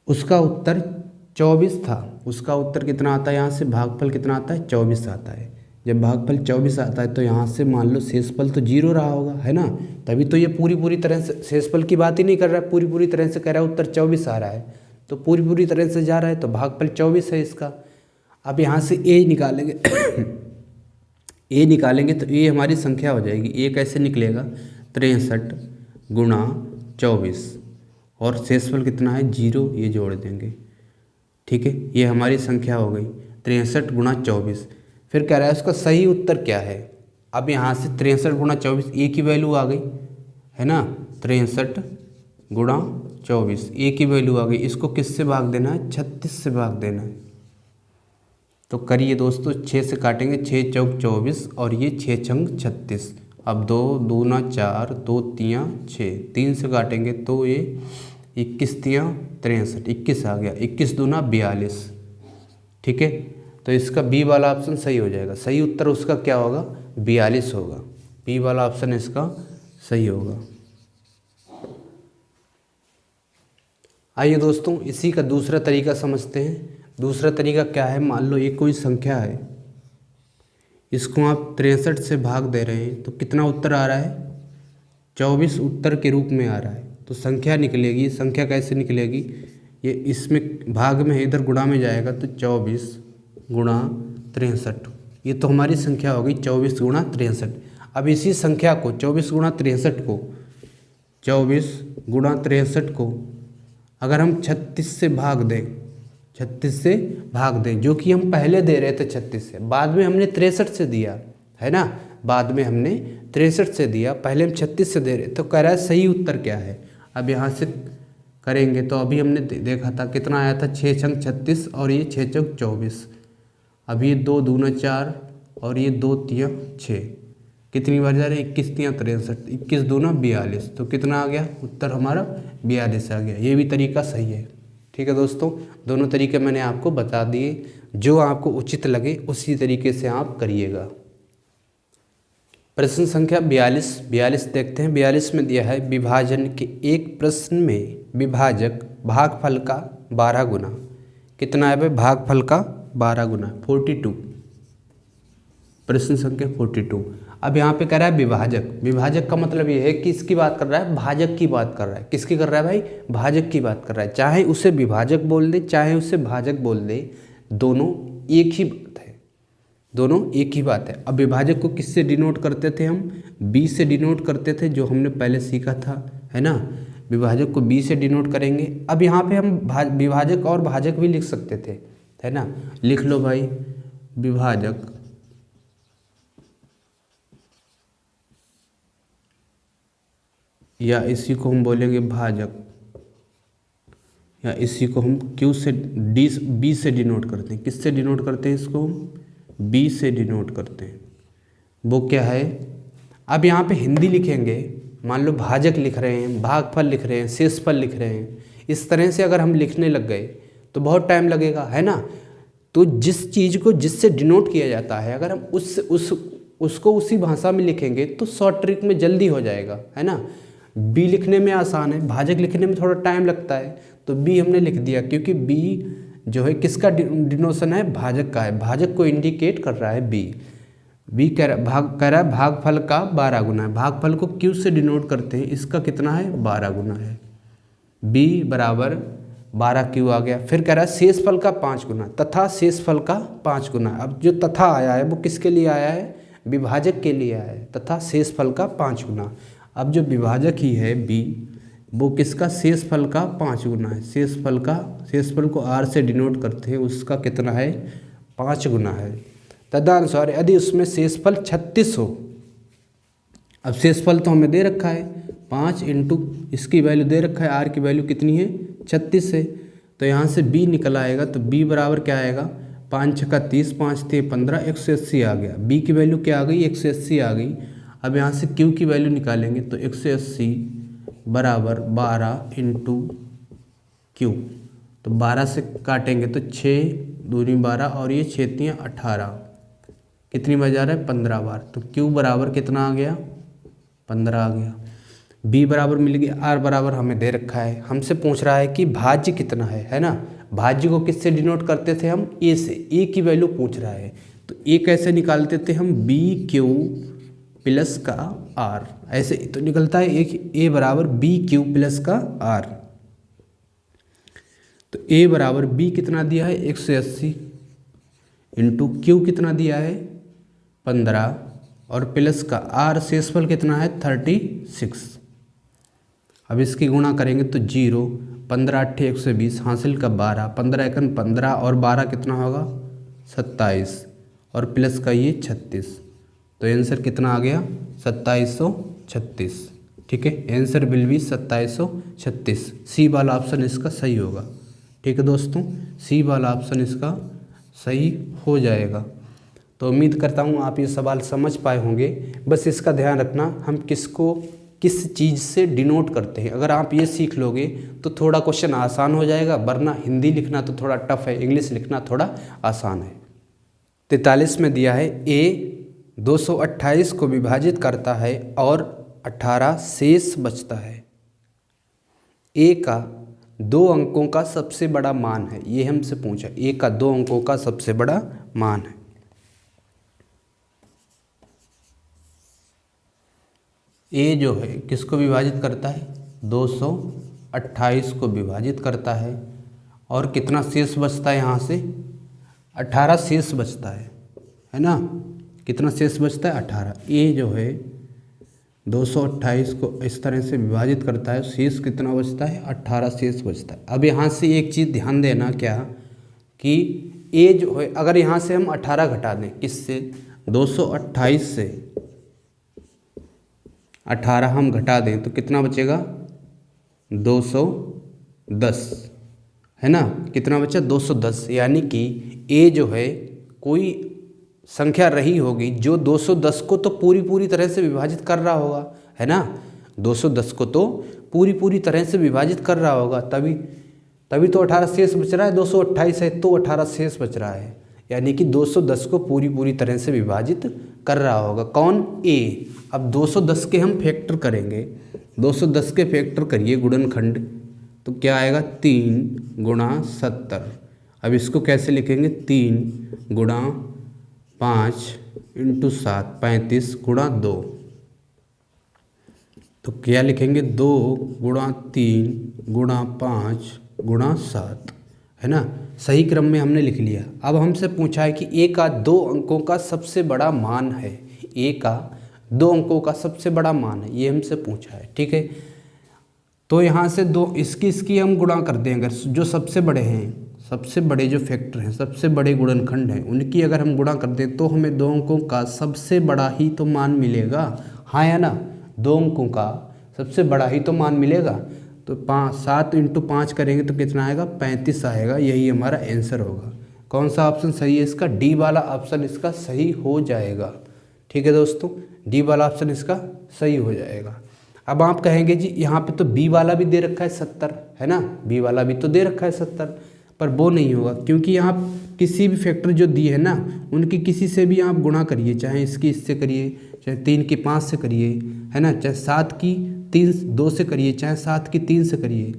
उसका उत्तर 24 था। उसका उत्तर कितना आता है? यहाँ से भागफल कितना आता है? 24 आता है। जब भागफल 24 आता है तो यहाँ से मान लो शेषफल तो 0 रहा होगा, है ना? तभी तो ये पूरी तरह से शेषफल की बात ही नहीं कर रहा है, पूरी तरह से कह रहा है उत्तर 24 आ रहा है, तो पूरी तरह से जा रहा है, तो भागफल 24 है इसका। अब यहाँ से ए निकालेंगे ए निकालेंगे तो ए हमारी संख्या हो जाएगी। ए कैसे निकलेगा? 63 गुणा 24 और शेषफल कितना है? 0, ये जोड़ देंगे। ठीक है, ये हमारी संख्या हो गई 63 गुणा 24। फिर कह रहा है उसका सही उत्तर क्या है? अब यहाँ से 63 गुणा 24 ए की वैल्यू आ गई, है ना? 63 गुणा 24 ए की वैल्यू आ गई। इसको किससे भाग देना है? 36 से भाग देना है। तो करिए दोस्तों, 6 से काटेंगे, 6 चौक 24 और ये 6 छंग 36। अब 2 दूना 4, 2 तियाँ 6, 3 से काटेंगे तो ये 21 तियाँ 63, 21 आ गया, 21 दूना 42। ठीक है, तो इसका बी वाला ऑप्शन सही हो जाएगा। सही उत्तर उसका क्या होगा? 42 होगा। बी वाला ऑप्शन इसका सही होगा। आइए दोस्तों, इसी का दूसरा तरीका समझते हैं। दूसरा तरीका क्या है? मान लो ये कोई संख्या है, इसको आप 63 से भाग दे रहे हैं, तो कितना उत्तर आ रहा है? 24 उत्तर के रूप में आ रहा है। तो संख्या निकलेगी। संख्या कैसे निकलेगी? ये इसमें भाग में है, इधर गुणा में जाएगा, तो 24 गुणा 63, ये तो हमारी संख्या हो गई 24 गुणा 63। अब इसी संख्या को 24 गुणा 63 को 24 गुणा 63 को अगर हम 36 से भाग दें, 36 से भाग दें, जो कि हम पहले दे रहे थे 36 से, बाद में हमने 63 से दिया, है ना? बाद में हमने 63 से दिया, पहले हम 36 से दे रहे। तो कह रहा है सही उत्तर क्या है? अब यहाँ से करेंगे तो अभी हमने देखा था कितना आया था? 6 छंग 36 और ये 6 चौक 24। अब ये 2 दूना 4 और ये 2 तियाँ 6, कितनी बार जा रहे हैं? 21 तियाँ 63, 21 दूना 42। तो कितना आ गया उत्तर हमारा? 42 आ गया। ये भी तरीका सही है। ठीक है दोस्तों, दोनों तरीके मैंने आपको बता दिए, जो आपको उचित लगे उसी तरीके से आप करिएगा। प्रश्न संख्या 42 देखते हैं। 42 में दिया है, विभाजन के एक प्रश्न में विभाजक भागफल का 12 गुना। कितना है भाई? भागफल का 12 गुना 42। प्रश्न संख्या 42। अब यहाँ पे कह रहा है विभाजक। विभाजक का मतलब ये है कि इसकी बात कर रहा है, भाजक की बात कर रहा है। किसकी कर रहा है भाई? भाजक की बात कर रहा है। चाहे उसे विभाजक बोल दे, चाहे उसे भाजक बोल दे, दोनों एक ही बात है, दोनों एक ही बात है। अब विभाजक को किससे डिनोट करते थे हम? बी से डिनोट करते थे, जो हमने पहले सीखा था, है ना? विभाजक को बी से डिनोट करेंगे। अब यहाँ पे हम विभाजक और भाजक भी लिख सकते थे, है ना? लिख लो भाई, विभाजक या इसी को हम बोलेंगे भाजक, या इसी को हम क्यू से बी से डिनोट करते हैं। किससे डिनोट करते हैं? इसको हम बी से डिनोट करते हैं। वो क्या है? अब यहाँ पे हिंदी लिखेंगे, मान लो भाजक लिख रहे हैं, भागफल लिख रहे हैं, शेषफल लिख रहे हैं, इस तरह से अगर हम लिखने लग गए तो बहुत टाइम लगेगा, है ना? तो जिस चीज़ को जिससे डिनोट किया जाता है, अगर हम उसको उसी भाषा में लिखेंगे तो शॉर्ट ट्रिक में जल्दी हो जाएगा, है ना? बी लिखने में आसान है, भाजक लिखने में थोड़ा टाइम लगता है, तो बी हमने लिख दिया, क्योंकि बी जो है किसका डिनोशन है? भाजक का है। भाजक को इंडिकेट कर रहा है बी। बी कह रहा है भागफल का 12 गुना है। भागफल को क्यू से डिनोट करते हैं, इसका कितना है 12 गुना है। b बराबर 12 क्यू आ गया। फिर कह रहा है शेषफल का 5 गुना तथा शेषफल का 5 गुना। अब जो तथा आया है वो किसके लिए आया है, विभाजक के लिए आया है, तथा शेषफल का 5 गुना। अब जो विभाजक ही है b वो किसका, शेषफल का 5 गुना है। शेषफल को r से डिनोट करते हैं, उसका कितना है 5 गुना है। तदनुसार यदि उसमें शेषफल 36 हो, अब शेषफल तो हमें दे रखा है 5 इंटू इसकी वैल्यू दे रखा है, आर की वैल्यू कितनी है 36 है, तो यहाँ से b निकल आएगा। तो b बराबर क्या आएगा, 5 छक्का 30, 5 थे 15, 180 आ गया। b की वैल्यू क्या आ गई 180 आ गई। अब यहाँ से q की वैल्यू निकालेंगे तो 180 बराबर 12 इंटू क्यू। तो 12 से काटेंगे तो 6 दूनी 12 और ये 6 तियाँ 18, कितनी बार जा रहा है 15 बार। तो q बराबर कितना आ गया 15 आ गया। b बराबर मिल गया, r बराबर हमें दे रखा है, हमसे पूछ रहा है कि भाज्य कितना है ना। भाज्य को किससे डिनोट करते थे हम, a से, a की वैल्यू पूछ रहा है। तो a कैसे निकालते थे हम, बी क्यू प्लस का r, ऐसे तो निकलता है एक a बराबर बी क्यू प्लस का r। तो a बराबर b कितना दिया है 180 इंटू क्यू कितना दिया है 15 और प्लस का r शेषफल कितना है 36। अब इसकी गुणा करेंगे तो 0, 15 8 120 हासिल का 12, 15 एकन 15 और 12 कितना होगा 27 और प्लस का ये 36। तो आंसर कितना आ गया 2736। ठीक है, आंसर विल बी 2736। सी वाला ऑप्शन इसका सही होगा। ठीक है दोस्तों, सी वाला ऑप्शन इसका सही हो जाएगा। तो उम्मीद करता हूँ आप ये सवाल समझ पाए होंगे। बस इसका ध्यान रखना हम किसको किस चीज़ से डिनोट करते हैं। अगर आप ये सीख लोगे तो थोड़ा क्वेश्चन आसान हो जाएगा, वरना हिंदी लिखना तो थोड़ा टफ है, इंग्लिश लिखना थोड़ा आसान है। 43 में दिया है a 228 को विभाजित करता है और 18 शेष बचता है। a का 2 अंकों का सबसे बड़ा मान है, ये हमसे पूछा। a का 2 अंकों का सबसे बड़ा मान है। a जो है किसको विभाजित करता है 228 को विभाजित करता है और कितना शेष बचता है, यहाँ से 18 शेष बचता है ना। कितना शेष बचता है 18। a जो है 228 को इस तरह से विभाजित करता है, शेष कितना बचता है 18 शेष बचता है। अब यहाँ से एक चीज़ ध्यान देना क्या कि a जो है अगर यहाँ से हम 18 घटा दें, किससे 228 से 18 हम घटा दें तो कितना बचेगा 210 है ना। कितना बचा 210, यानी कि a जो है कोई संख्या रही होगी जो 210 को तो पूरी तरह से विभाजित कर रहा होगा, है ना। 210 को तो पूरी तरह से विभाजित कर रहा होगा, तभी तो 18 शेष बच रहा है। 228 है तो 18 शेष बच रहा है, यानी कि 210 को पूरी तरह से विभाजित कर रहा होगा। कौन, a। अब 210 के हम फैक्टर करेंगे, 210 के फैक्टर करिए गुणनखंड, तो क्या आएगा 3 गुणा 70। अब इसको कैसे लिखेंगे 3 गुणा 5 इंटू 7 35 गुणा 2। तो क्या लिखेंगे 2 गुणा 3 गुणा 5 गुणा 7, है ना। सही क्रम में हमने लिख लिया। अब हमसे पूछा है कि a का 2 अंकों का सबसे बड़ा मान है, a का 2 अंकों का सबसे बड़ा मान है, ये हमसे पूछा है। ठीक है, तो यहाँ से इसकी हम गुणा कर दें। अगर जो सबसे बड़े हैं, सबसे बड़े जो फैक्टर हैं, सबसे बड़े गुणनखंड हैं, उनकी अगर हम गुणा कर दें तो हमें 2 अंकों का सबसे बड़ा ही तो मान मिलेगा, हाँ या ना। 2 अंकों का सबसे बड़ा ही तो मान मिलेगा। तो 7 इंटू 5 करेंगे तो कितना आएगा 35 आएगा। यही हमारा आंसर होगा। कौन सा ऑप्शन सही है इसका, डी वाला ऑप्शन इसका सही हो जाएगा। ठीक है दोस्तों, डी वाला ऑप्शन इसका सही हो जाएगा। अब आप कहेंगे जी यहाँ पे तो बी वाला भी दे रखा है 70, है ना, बी वाला भी तो दे रखा है 70, पर वो नहीं होगा, क्योंकि यहाँ किसी भी फैक्टर जो दिए है ना उनकी किसी से भी आप गुणा करिए, चाहे इसकी इससे करिए, चाहे 3 की 5 से करिए, है ना, चाहे 7 की 2 से करिए, चाहे 7 की 3 से करिए,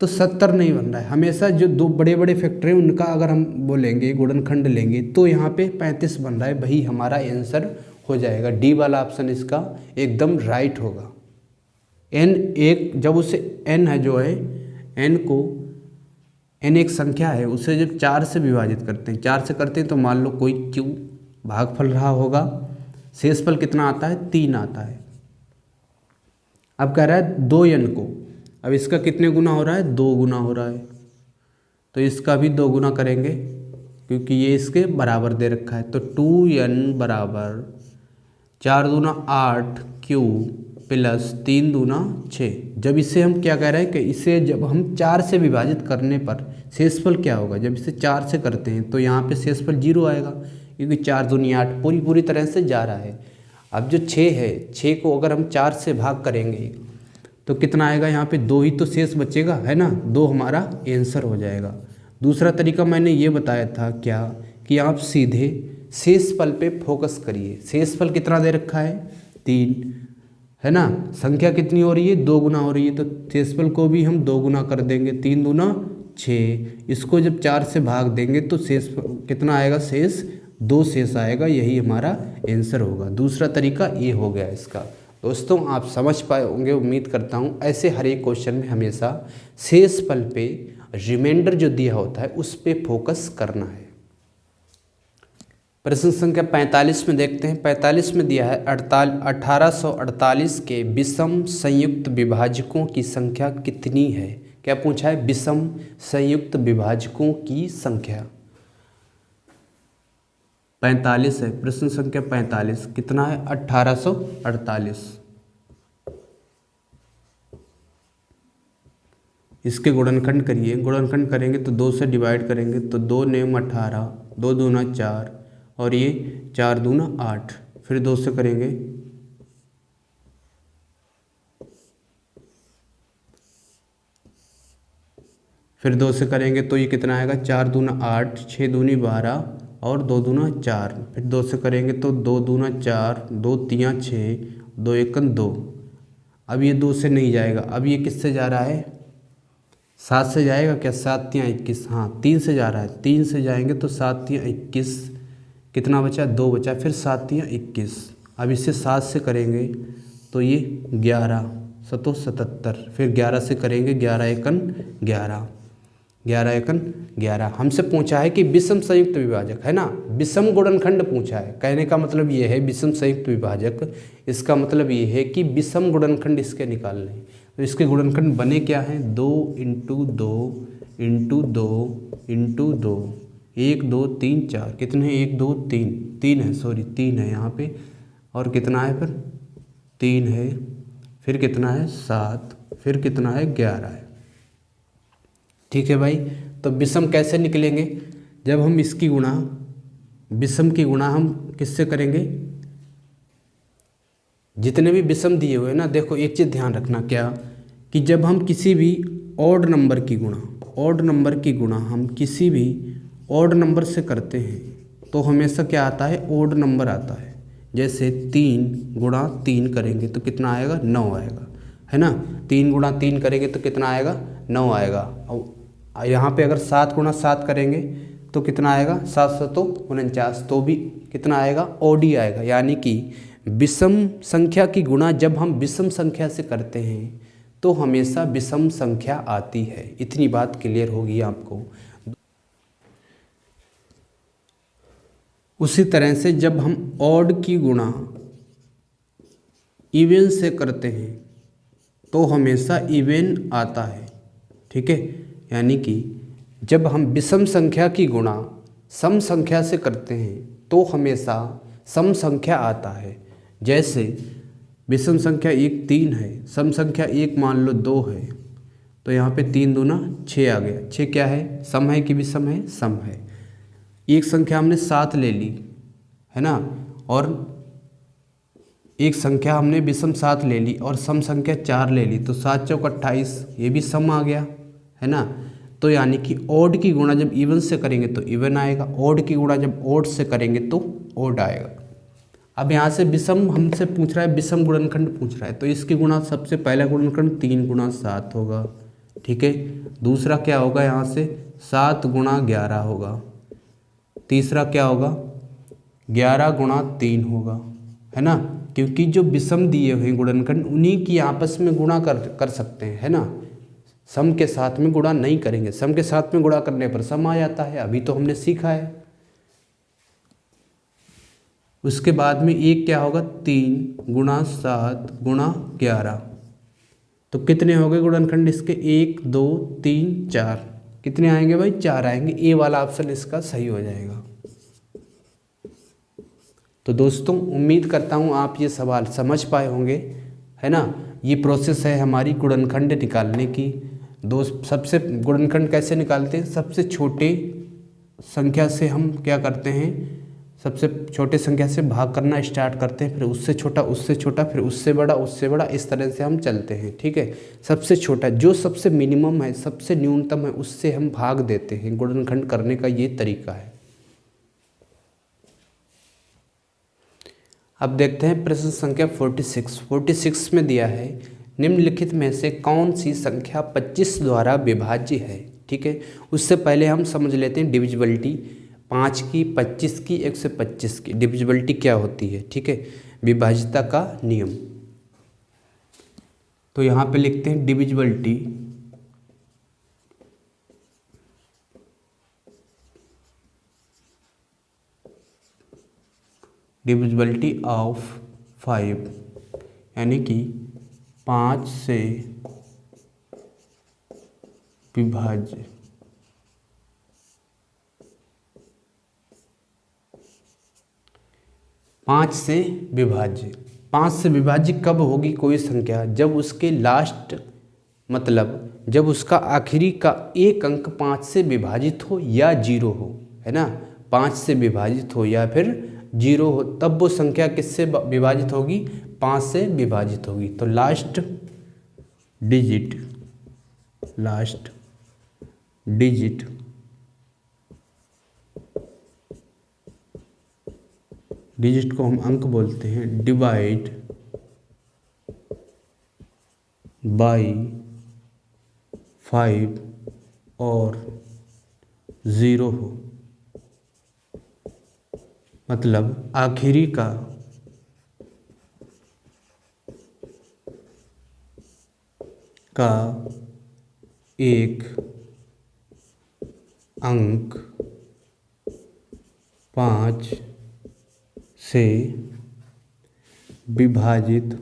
तो 70 नहीं बन रहा है। हमेशा जो दो बड़े बड़े फैक्टर हैं उनका अगर हम बोलेंगे गुणनखंड लेंगे तो यहाँ पे 35 बन रहा है, वही हमारा आंसर हो जाएगा। डी वाला ऑप्शन इसका एकदम राइट होगा। n एक जब उसे n है जो है n को n एक संख्या है, उसे जब 4 से विभाजित करते हैं, 4 से करते हैं तो मान लो कोई q भागफल रहा होगा, शेषफल कितना आता है 3 आता है। अब कह रहा है 2n को, अब इसका कितने गुना हो रहा है 2 गुना हो रहा है, तो इसका भी 2 गुना करेंगे क्योंकि ये इसके बराबर दे रखा है। तो 2n बराबर 4 दूना 8 q प्लस 3 दूना 6। जब इसे हम क्या कह रहे हैं कि इसे जब हम 4 से विभाजित करने पर शेषफल क्या होगा, जब इसे 4 से करते हैं तो यहाँ पे शेषफल 0 आएगा क्योंकि 4 दूनी 8 पूरी तरह से जा रहा है। अब जो 6 है, 6 को अगर हम 4 से भाग करेंगे तो कितना आएगा, यहाँ पे 2 ही तो शेष बचेगा, है ना, 2 हमारा आंसर हो जाएगा। दूसरा तरीका मैंने ये बताया था क्या कि आप सीधे शेषफल पे फोकस करिए। शेषफल कितना दे रखा है 3, है ना, संख्या कितनी हो रही है 2 गुना हो रही है, तो शेषफल को भी हम 2 गुना कर देंगे, 3 दूना 6। इसको जब 4 से भाग देंगे तो शेष कितना आएगा, शेष 2 शेष आएगा, यही हमारा आंसर होगा। दूसरा तरीका ये हो गया इसका। दोस्तों आप समझ पाए होंगे, उम्मीद करता हूँ। ऐसे हर एक क्वेश्चन में हमेशा शेषफल पे रिमाइंडर जो दिया होता है उस पे फोकस करना है। प्रश्न संख्या 45 में देखते हैं। 45 में दिया है 1848 के विषम संयुक्त विभाजकों की संख्या कितनी है। क्या पूछा है, विषम संयुक्त विभाजकों की संख्या 45 है। प्रश्न संख्या 45 कितना है 1848। इसके गुणनखंड करिए, गुणनखंड करेंगे तो 2 से डिवाइड करेंगे तो 2 नेम 18, 2 दूना 4 और ये 4 दूना 8, फिर 2 से करेंगे तो ये कितना आएगा 4 दूना 8, 6 दूनी 12 और 2 दूना 4, फिर 2 से करेंगे तो 2 दूना 4, 2 तियाँ 6, 2 एकन 2। अब ये 2 से नहीं जाएगा, अब ये किससे जा रहा है 7 से जाएगा क्या, 7 तियाँ 21, हाँ 3 से जा रहा है, 3 से जाएंगे तो 7 तियाँ 21, कितना बचा 2 बचा, फिर 7 तियाँ 21। अब इसे 7 से करेंगे तो ये 11 सतो 77, फिर 11 से करेंगे 11 एकन 11, 11 एकन 11। हमसे पूछा है कि विषम संयुक्त विभाजक, है ना, विषम गुणनखंड पूछा है। कहने का मतलब ये है विषम संयुक्त विभाजक, इसका मतलब ये है कि विषम गुणनखंड इसके निकालने। तो इसके गुणनखंड बने क्या हैं 2 इंटू 2 इंटू 2 इंटू 2, 1 2 3 4, कितने 1 2 3, 3 है, सॉरी 3 है यहाँ पे, और कितना है फिर 3 है, फिर कितना है 7, फिर कितना है 11 है। ठीक है भाई। तो विषम कैसे निकलेंगे, जब हम इसकी गुणा, विषम की गुणा हम किससे करेंगे, जितने भी विषम दिए हुए ना, देखो एक चीज़ ध्यान रखना क्या कि जब हम किसी भी ऑड नंबर की गुणा हम किसी भी ऑड नंबर से करते हैं तो हमेशा क्या आता है ऑड नंबर आता है। जैसे 3 गुणा 3 करेंगे तो कितना आएगा 9 आएगा, है ना, 3 गुणा 3 करेंगे तो कितना आएगा 9 आएगा। और यहाँ पे अगर 7 गुणा 7 करेंगे तो कितना आएगा 749, तो भी कितना आएगा ओडी आएगा। यानी कि विषम संख्या की गुणा जब हम विषम संख्या से करते हैं तो हमेशा विषम संख्या आती है। इतनी बात क्लियर होगी आपको। उसी तरह से जब हम ऑड की गुणा इवन से करते हैं तो हमेशा इवन आता है। ठीक है, यानी कि जब हम विषम संख्या की गुणा सम संख्या से करते हैं तो हमेशा सम संख्या आता है। जैसे विषम संख्या 1 3 है, सम संख्या 1 मान लो 2 है, तो यहाँ पे 3 दूना 6 आ गया। 6 क्या है, सम है कि विषम है, सम है। एक संख्या हमने 7 ले ली, है ना, और एक संख्या हमने विषम 7 ले ली और सम संख्या 4 ले ली, तो 7 चौक 28, ये भी सम आ गया, है ना। तो यानी कि ऑड की गुणा जब इवन से करेंगे तो इवन आएगा, ऑड की गुणा जब ऑड से करेंगे तो ऑड आएगा। अब यहाँ से विषम हमसे पूछ रहा है, विषम गुणनखंड पूछ रहा है, तो इसकी गुणा सबसे पहला गुणनखंड 3 गुणा 7 होगा, ठीक है। दूसरा क्या होगा यहाँ से 7 गुणा 11 होगा। तीसरा क्या होगा 11 गुणा 3 होगा, है ना, क्योंकि जो विषम दिए हुए गुणनखंड उन्हीं की आपस में गुणा कर सकते हैं, है ना। सम के साथ में गुणा नहीं करेंगे, सम के साथ में गुणा करने पर सम आ जाता है, अभी तो हमने सीखा है। उसके बाद में एक क्या होगा 3 गुणा 7 गुणा 11, तो कितने हो गए गुणनखंड इसके 1 2 3 4, कितने आएंगे भाई 4 आएंगे। ए वाला ऑप्शन इसका सही हो जाएगा। तो दोस्तों उम्मीद करता हूँ आप ये सवाल समझ पाए होंगे, है ना। ये प्रोसेस है हमारी गुणनखंड निकालने की। दोस्त सबसे गुणनखंड कैसे निकालते हैं, सबसे छोटे संख्या से हम क्या करते हैं, सबसे छोटे संख्या से भाग करना स्टार्ट करते हैं, फिर उससे छोटा, फिर उससे बड़ा, इस तरह से हम चलते हैं, ठीक है। सबसे छोटा जो सबसे मिनिमम है, सबसे न्यूनतम है, उससे हम भाग देते हैं। गुणनखंड करने का ये तरीका है। अब देखते हैं प्रश्न संख्या 46 में दिया है निम्नलिखित में से कौन सी संख्या 25 द्वारा विभाज्य है, ठीक है। उससे पहले हम समझ लेते हैं डिविजिबिलिटी 5 की, 25 की, 125 की डिविजिबिलिटी क्या होती है, ठीक है, विभाज्यता का नियम। तो यहाँ पे लिखते हैं डिविजिबिलिटी ऑफ 5, यानी कि 5 से विभाज्य। पाँच से विभाज्य कब होगी कोई संख्या, जब उसके लास्ट मतलब जब उसका आखिरी का एक अंक 5 से विभाजित हो या 0 हो, है ना। 5 से विभाजित हो या फिर 0 हो, तब वो संख्या किससे विभाजित होगी, 5 से विभाजित होगी। तो लास्ट डिजिट को हम अंक बोलते हैं, डिवाइड बाई 5 और 0 हो, मतलब आखिरी का एक अंक 5 से विभाजित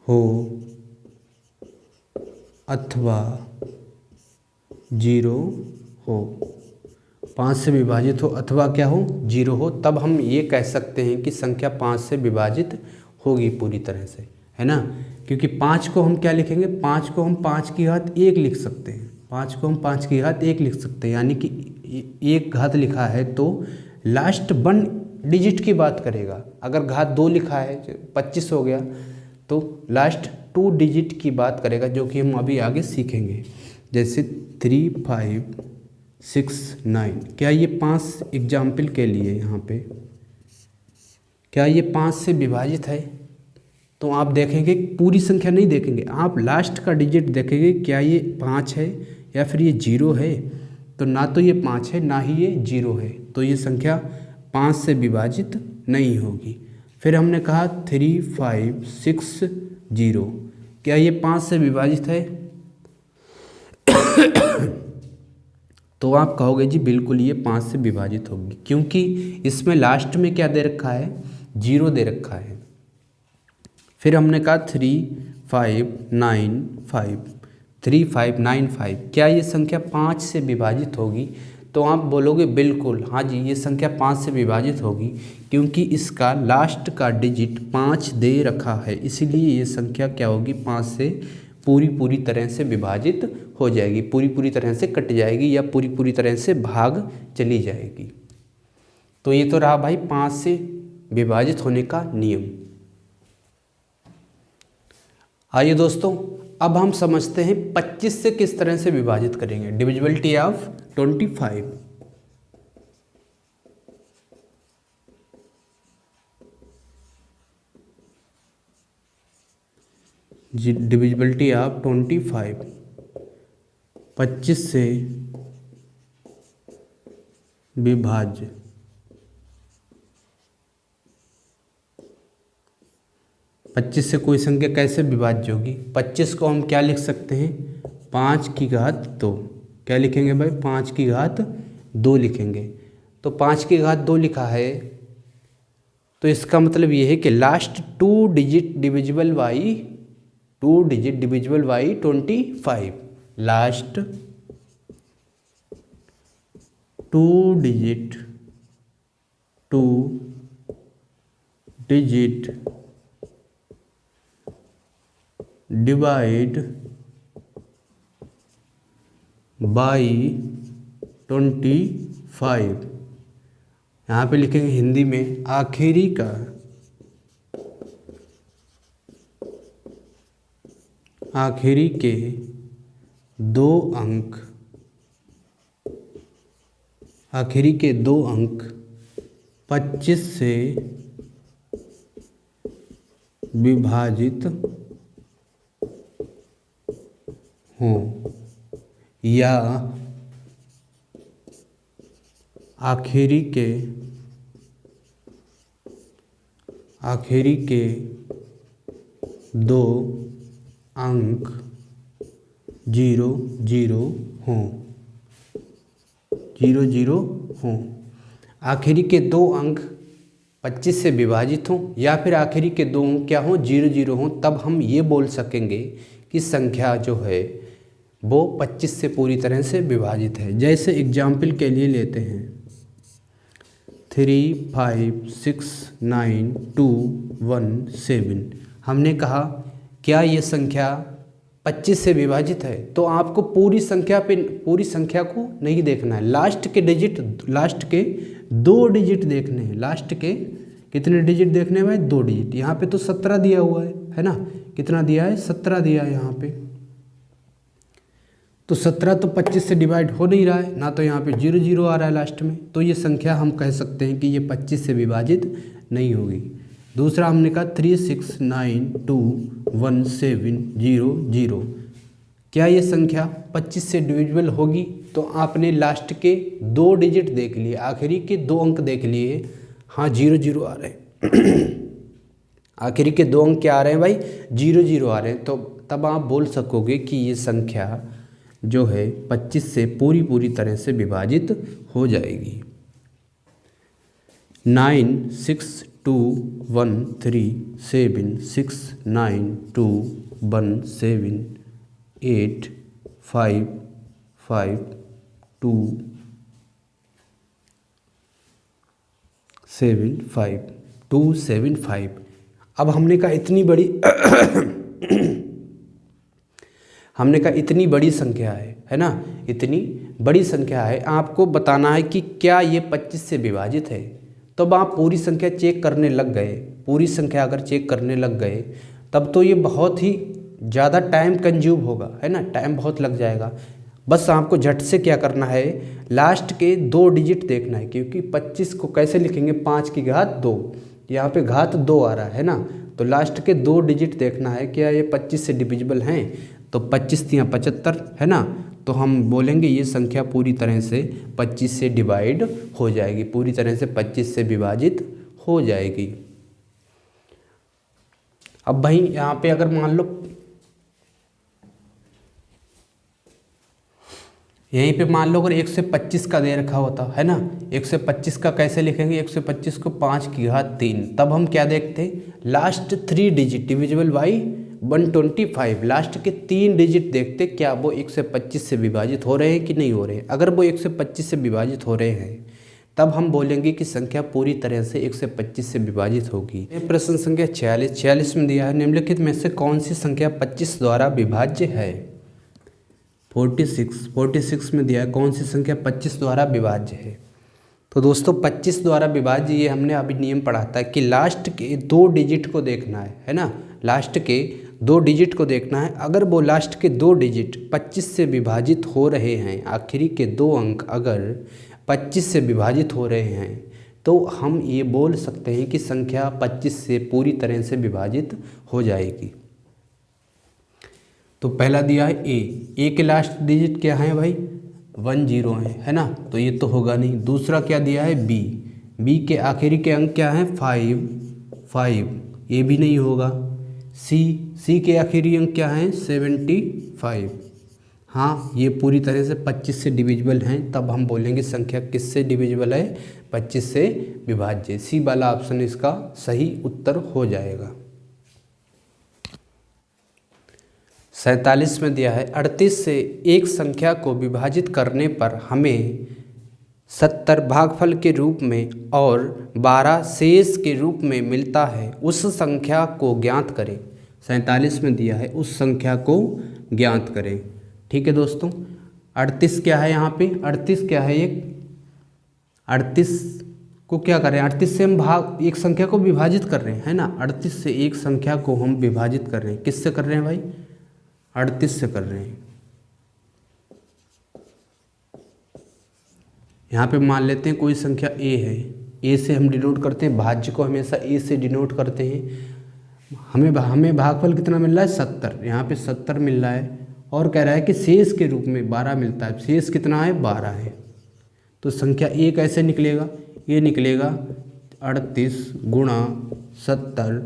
हो अथवा 0 हो। 5 से विभाजित हो अथवा क्या हो, 0 हो, तब हम ये कह सकते हैं कि संख्या 5 से विभाजित होगी पूरी तरह से, है ना। क्योंकि 5 को हम क्या लिखेंगे, 5 को हम 5 की घात 1 लिख सकते हैं, 5 को हम 5 की घात 1 लिख सकते हैं, यानी कि 1 घात लिखा है तो लास्ट 1 डिजिट की बात करेगा। अगर घात 2 लिखा है 25 हो गया तो लास्ट 2 डिजिट की बात करेगा, जो कि हम अभी आगे सीखेंगे। जैसे 3 5 6 9, क्या ये 5 एग्जाम्पल के लिए यहाँ पे क्या ये 5 से विभाजित है, तो आप देखेंगे पूरी संख्या नहीं देखेंगे, आप लास्ट का डिजिट देखेंगे, क्या ये 5 है या फिर ये 0 है। तो ना तो ये 5 है ना ही ये 0 है, तो ये संख्या 5 से विभाजित नहीं होगी। फिर हमने कहा 3 5 6 0, क्या ये 5 से विभाजित है तो आप कहोगे जी बिल्कुल ये 5 से विभाजित होगी, क्योंकि इसमें लास्ट में क्या दे रखा है, 0 दे रखा है। फिर हमने कहा 3 5 9 5, 3 5 9 5, क्या ये संख्या 5 से विभाजित होगी, तो आप बोलोगे बिल्कुल हाँ जी ये संख्या 5 से विभाजित होगी, क्योंकि इसका लास्ट का डिजिट 5 दे रखा है, इसीलिए ये संख्या क्या होगी, 5 से पूरी तरह से विभाजित हो जाएगी, पूरी तरह से कट जाएगी या पूरी तरह से भाग चली जाएगी। तो ये तो रहा भाई 5 से विभाजित होने का नियम। आइए दोस्तों अब हम समझते हैं 25 से किस तरह से विभाजित करेंगे, डिविजिबिलिटी ऑफ 25। डिविजिबिलिटी ऑफ 25, 25 से विभाज्य। 25 से कोई संख्या कैसे विभाज्य होगी? 25 को हम क्या लिख सकते हैं? 5 की घात 2। क्या लिखेंगे भाई? 5 की घात 2 लिखेंगे। तो 5 की घात 2 लिखा है, तो इसका मतलब ये है कि last 2 digit divisible by 25। Last 2 digit divide by 25। यहाँ पे लिखेंगे हिंदी में आखिरी के 2 अंक, आखिरी के 2 अंक 25 से विभाजित हों या आखिरी के 2 अंक 00 हों, 00 हों। आखिरी के 2 अंक 25 से विभाजित हों या फिर आखिरी के 2 अंक क्या हों? 00 हों। तब हम ये बोल सकेंगे कि संख्या जो है वो 25 से पूरी तरह से विभाजित है। जैसे एग्जाम्पल के लिए लेते हैं 3, 5, 6, 9, 2, 1, 7। हमने कहा क्या ये संख्या 25 से विभाजित है? तो आपको पूरी संख्या को नहीं देखना है, लास्ट के 2 डिजिट देखने हैं। लास्ट के कितने डिजिट देखने हैं भाई? 2 डिजिट। यहाँ पे तो 17 दिया हुआ है ना? कितना दिया है? 17 दिया है यहाँ पे। तो 17 तो 25 से डिवाइड हो नहीं रहा है ना, तो यहाँ पे 00 आ रहा है लास्ट में। तो ये संख्या हम कह सकते हैं कि ये 25 से विभाजित नहीं होगी। दूसरा हमने कहा 3, 6, 9, 2, 1, 7, 0, 0। क्या ये संख्या 25 से डिविजिबल होगी? तो आपने लास्ट के 2 डिजिट देख लिए, आखिरी के 2 अंक देख लिए। हाँ 00 आ रहे हैं आखिरी के 2 अंक क्या आ रहे हैं भाई? 00 आ रहे हैं। तो तब आप बोल सकोगे कि ये संख्या जो है 25 से पूरी तरह से विभाजित हो जाएगी। 9, 6, 2, 1, 3, 7, 6, 9, 2, 1, 7, 8, 5, 5, 2, 7, 5, 2, 7, 5। अब हमने कहा इतनी बड़ी हमने कहा इतनी बड़ी संख्या है ना? इतनी बड़ी संख्या है, आपको बताना है कि क्या ये 25 से विभाजित है। तब आप पूरी संख्या चेक करने लग गए, पूरी संख्या अगर चेक करने लग गए तब तो ये बहुत ही ज़्यादा टाइम कंज्यूम होगा, है ना? टाइम बहुत लग जाएगा। बस आपको झट से क्या करना है? लास्ट के 2 डिजिट देखना है, क्योंकि 25 को कैसे लिखेंगे? 5 की घात 2। यहाँ पे घात 2 आ रहा है ना, तो लास्ट के 2 डिजिट देखना है क्या ये 25 से डिविजिबल हैं। तो 25 या 75 है ना, तो हम बोलेंगे ये संख्या पूरी तरह से 25 से डिवाइड हो जाएगी, पूरी तरह से 25 से विभाजित हो जाएगी। अब भाई यहाँ पे अगर मान लो यहीं पे मान लो अगर 1 से 25 का दे रखा होता है ना, 1 से 25 का कैसे लिखेंगे? 1 से 25 को 5 की घात 3। तब हम क्या देखते? Last 3 digit divisible by 125। Last के 3 डिजिट देखते क्या वो 1 से 25 से विभाजित हो रहे हैं कि नहीं हो रहे हैं। अगर वो 1 से 25 से विभाजित हो रहे हैं तब हम बोलेंगे कि संख्या पूरी तरह से 1 से 25 से विभाजित होगी। प्रश्न संख्या 46 में दिया है निम्नलिखित में से कौन सी संख्या 25 द्वारा विभाज्य है? 46 में दिया है कौन सी संख्या 25 द्वारा विभाज्य है। तो दोस्तों 25 द्वारा विभाज्य ये हमने अभी नियम पढ़ा था कि लास्ट के 2 डिजिट को देखना है ना? लास्ट के 2 डिजिट को देखना है। अगर वो लास्ट के 2 डिजिट 25 से विभाजित हो रहे हैं, आखिरी के 2 अंक अगर 25 से विभाजित हो रहे हैं, तो हम ये बोल सकते हैं कि संख्या 25 से पूरी तरह से विभाजित हो जाएगी। तो पहला दिया है ए के लास्ट डिजिट क्या है भाई 10 है ना, तो ये तो होगा नहीं। दूसरा क्या दिया है बी के आखिरी के अंक क्या हैं 5, ये भी नहीं होगा। सी के आखिरी अंक क्या हैं 75, हाँ ये पूरी तरह से 25 से डिविजिबल हैं, तब हम बोलेंगे संख्या किससे डिविजिबल है 25 से विभाज्य। सी वाला ऑप्शन इसका सही उत्तर हो जाएगा। 47 में दिया है 38 से एक संख्या को विभाजित करने पर हमें 70 भागफल के रूप में और 12 शेष के रूप में मिलता है, उस संख्या को ज्ञात करें। 47 में दिया है उस संख्या को ज्ञात करें। ठीक है दोस्तों, 38 क्या है यहाँ पे 38 क्या है, एक 38 को क्या करें 38 से हम एक संख्या को विभाजित कर रहे हैं, है ना। 38 से एक संख्या को हम विभाजित कर रहे हैं, किससे कर रहे हैं भाई 38 से कर रहे हैं। यहाँ पे मान लेते हैं कोई संख्या ए है, ए से हम डिनोट करते हैं, भाज्य को हमेशा ए से डिनोट करते हैं। हमें भागफल कितना मिल रहा है 70, यहाँ पे 70 मिल रहा है और कह रहा है कि शेष के रूप में 12 मिलता है। शेष कितना है 12 है, तो संख्या ए कैसे निकलेगा, ये निकलेगा 38 गुणा 70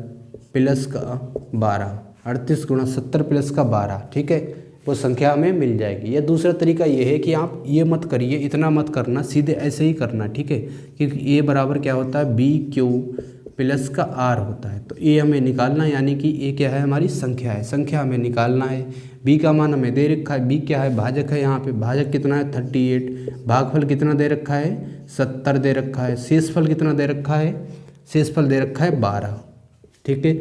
प्लस का 12, 38 गुणा 70 प्लस का 12। ठीक है, वो संख्या हमें मिल जाएगी। या दूसरा तरीका ये है कि आप ये मत करिए, इतना मत करना, सीधे ऐसे ही करना। ठीक है, क्योंकि ए बराबर क्या होता है बी क्यू प्लस का आर होता है, तो ए हमें निकालना है, यानी कि ए क्या है हमारी संख्या है, संख्या हमें निकालना है। बी का मान हमें दे रखा है, बी क्या है भाजक है, यहाँ पे भाजक कितना है 38, भागफल कितना दे रखा है 70 दे रखा है, शेषफल कितना दे रखा है, शेषफल दे रखा है 12। ठीक है,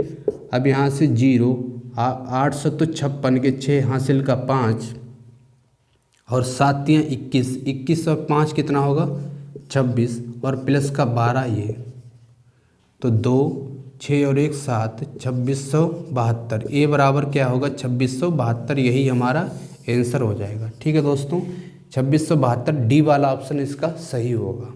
अब यहाँ से 0 856 के 6 हासिल का 5 और 7 या 21, 21 और 5 कितना होगा 26 और प्लस का 12 ये, तो 2 6 और 1 7 2672। ए बराबर क्या होगा 2672, यही हमारा आंसर हो जाएगा। ठीक है दोस्तों, 2672 डी वाला ऑप्शन इसका सही होगा।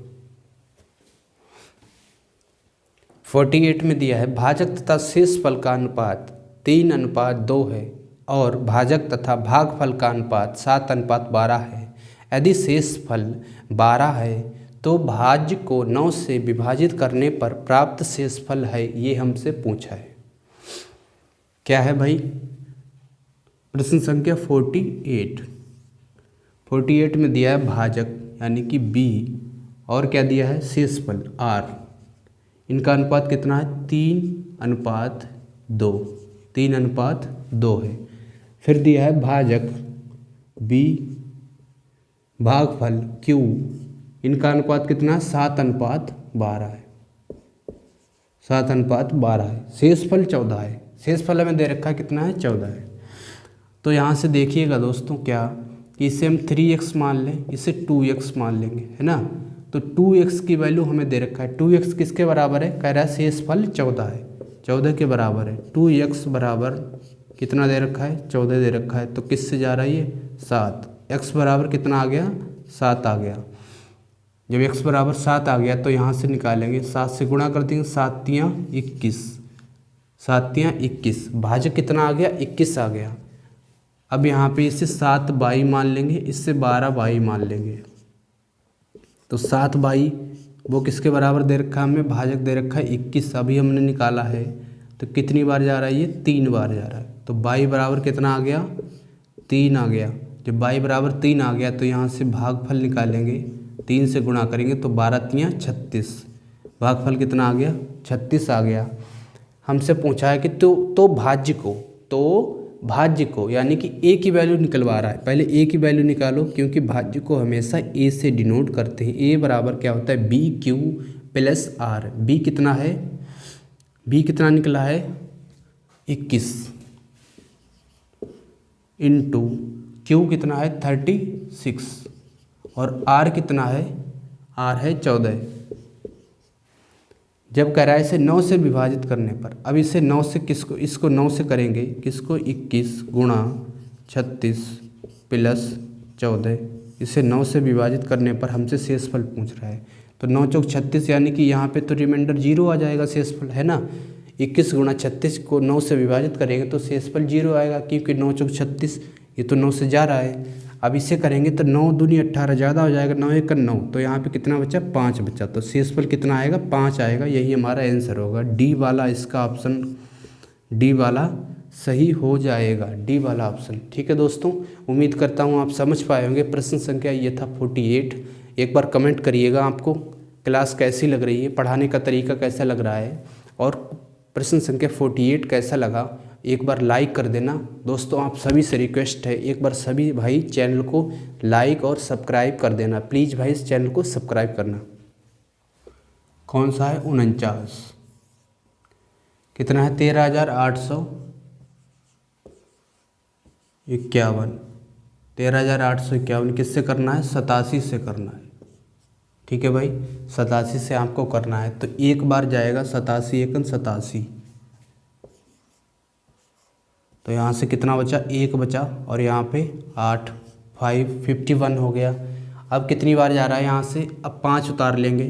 48 में दिया है भाजक तथा शेषफल का अनुपात 3:2 है और भाजक तथा भागफल का अनुपात 7:12 है। यदि शेषफल 12 है तो भाज्य को 9 से विभाजित करने पर प्राप्त शेषफल है, ये हमसे पूछा है। क्या है भाई प्रश्न संख्या 48 में दिया है भाजक यानी कि बी और क्या दिया है शेषफल आर, इनका अनुपात कितना है 3:2, 3:2 है। फिर दिया है भाजक बी भागफल क्यू, इनका अनुपात कितना है 7:12 है, 7:12 है। शेषफल 14 है, शेषफल हमें दे रखा है कितना है 14 है। तो यहाँ से देखिएगा दोस्तों क्या कि इसे हम 3x मान लें, इसे 2x मान लेंगे, है ना। तो 2x की वैल्यू हमें दे रखा है, 2x किसके बराबर है कह रहा है शेषफल 14 है, 14 के बराबर है। 2x बराबर कितना दे रखा है 14 दे रखा है, तो किससे जा रहा है ये 7, x बराबर कितना आ गया 7 आ गया। जब x बराबर 7 आ गया तो यहाँ से निकालेंगे, 7 से गुणा कर देंगे, 7 तियाँ 21, भाजक कितना आ गया 21 आ गया। अब यहाँ पे इसे 7 बाई मान लेंगे, इससे 12 बाई मान लेंगे, तो 7 बाई वो किसके बराबर दे रखा है हमें, भाजक दे रखा है 21, अभी हमने निकाला है, तो कितनी बार जा रहा है ये 3 बार जा रहा है। तो बाई बराबर कितना आ गया 3 आ गया। जब बाई बराबर 3 आ गया तो यहाँ से भागफल निकालेंगे, 3 से गुणा करेंगे तो 12 तियाँ 36, भागफल कितना आ गया 36 आ गया। हमसे पूछा है कि तो भाज्य को यानी कि ए की वैल्यू निकलवा रहा है, पहले ए की वैल्यू निकालो, क्योंकि भाज्य को हमेशा ए से डिनोट करते हैं। ए बराबर क्या होता है B Q plus R, B कितना है, बी कितना निकला है 21 इंटू क्यू कितना है 36 और आर कितना है, आर है 14। जब कह रहा है इसे 9 से विभाजित करने पर, अब इसे 9 से इसको 9 से करेंगे, किसको 21 गुणा 36 प्लस 14, इसे 9 से विभाजित करने पर हमसे शेषफल पूछ रहा है। तो 9 चौक 36 यानी कि यहाँ पे तो रिमाइंडर 0 आ जाएगा शेषफल, है ना। 21 गुणा 36 को 9 से विभाजित करेंगे तो शेषफल 0 आएगा, क्योंकि 9 चौक 36, ये तो 9 से जा रहा है। अब इसे करेंगे तो 9 दूनी 18 ज़्यादा हो जाएगा, 9 एक 9, तो यहाँ पे कितना बचा, 5 बचा, तो शेषफल कितना आएगा, 5 आएगा। यही हमारा आंसर होगा, डी वाला इसका ऑप्शन, डी वाला सही हो जाएगा, डी वाला ऑप्शन। ठीक है दोस्तों, उम्मीद करता हूँ आप समझ पाए होंगे। प्रश्न संख्या ये था 48। एक बार कमेंट करिएगा आपको क्लास कैसी लग रही है, पढ़ाने का तरीका कैसा लग रहा है, और प्रश्न संख्या 48 कैसा लगा। एक बार लाइक कर देना दोस्तों, आप सभी से रिक्वेस्ट है, एक बार सभी भाई चैनल को लाइक और सब्सक्राइब कर देना। प्लीज़ भाई इस चैनल को सब्सक्राइब करना। कौन सा है, 49, कितना है, 13,851, 13,851 किससे करना है, 87 से करना है। ठीक है भाई, 87 से आपको करना है, तो एक बार जाएगा 87 एकन 87, तो यहाँ से कितना बचा, 1 बचा, और यहाँ पे 8, 51 हो गया। अब कितनी बार जा रहा है यहाँ से, अब 5 उतार लेंगे,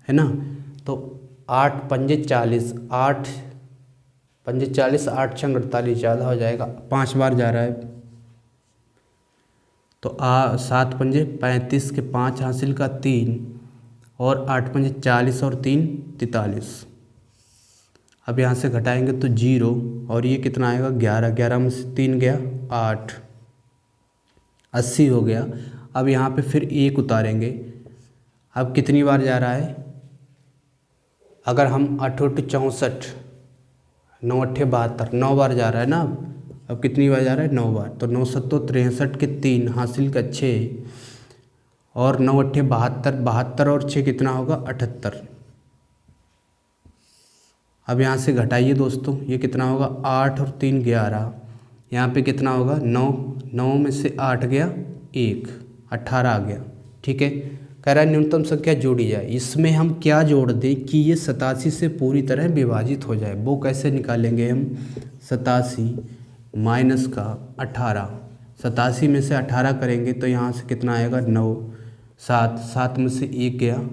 है ना, तो 8 पंजे 40, 8 पंजे 40, 8 छंग 48, ज़्यादा हो जाएगा, 5 बार जा रहा है, तो 7 पंजे 35 के 5 हासिल का 3, और 8 पंजे 40 और 3 43। अब यहाँ से घटाएंगे तो 0, और ये कितना आएगा, 11, 11 में से 3 गया 8, 80 हो गया। अब यहाँ पे फिर 1 उतारेंगे, अब कितनी बार जा रहा है, अगर हम 8 8 64, 9 8 72, 9 बार जा रहा है ना। अब कितनी बार जा रहा है, 9 बार, तो 9 7 63 के 3 हासिल का 6, और 9 8 72, 72 और 6 कितना होगा, 78। अब यहाँ से घटाइए दोस्तों, ये कितना होगा, 8 और 3 11, यहाँ पे कितना होगा, 9, 9 में से 8 गया 1, 18 आ गया। ठीक है, कह रहा है न्यूनतम संख्या जोड़ी जाए। इसमें हम क्या जोड़ दें कि ये 87 से पूरी तरह विभाजित हो जाए, वो कैसे निकालेंगे हम, 87 माइनस का 18, 87 में से 18 करेंगे तो यहाँ से कितना आएगा, 9, 7, 7 में से 1 गया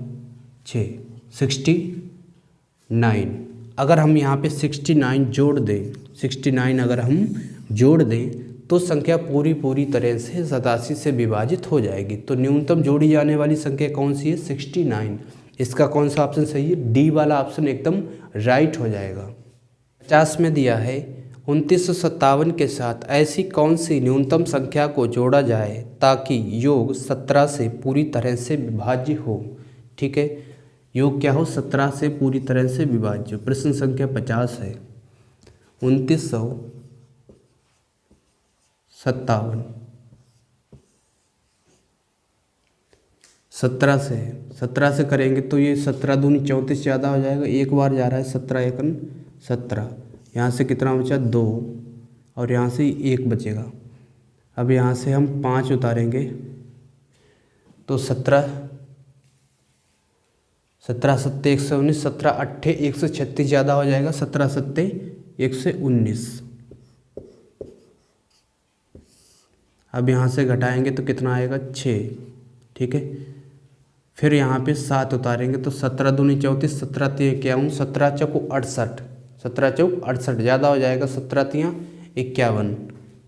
6, 69। अगर हम यहाँ पे 69 जोड़ दें, 69 अगर हम जोड़ दें तो संख्या पूरी तरह से 87 से विभाजित हो जाएगी। तो न्यूनतम जोड़ी जाने वाली संख्या कौन सी है, 69। इसका कौन सा ऑप्शन सही है, डी वाला ऑप्शन एकदम राइट हो जाएगा। 50 में दिया है 2957 के साथ ऐसी कौन सी न्यूनतम संख्या को जोड़ा जाए ताकि योग 17 से पूरी तरह से विभाज्य हो। ठीक है, योग क्या हो, 17 से पूरी तरह से विभाज्य। प्रश्न संख्या 50 है 2957, 17 से करेंगे तो ये 17 दूनी 34 ज़्यादा हो जाएगा, एक बार जा रहा है, 17 एकन 17, यहाँ से कितना बचा, 2, और यहाँ से 1 बचेगा। अब यहाँ से हम 5 उतारेंगे तो 17 सत्ते 119, 17 अट्ठे 136 ज़्यादा हो जाएगा, 17 सत्ते 119। अब यहाँ से घटाएंगे तो कितना आएगा, 6। ठीक है, फिर यहाँ पे 7 उतारेंगे तो 17 दूनी 34, 17 3 51, 17 चौक 68, 17 चौक 68 ज़्यादा हो जाएगा, 17 3 51,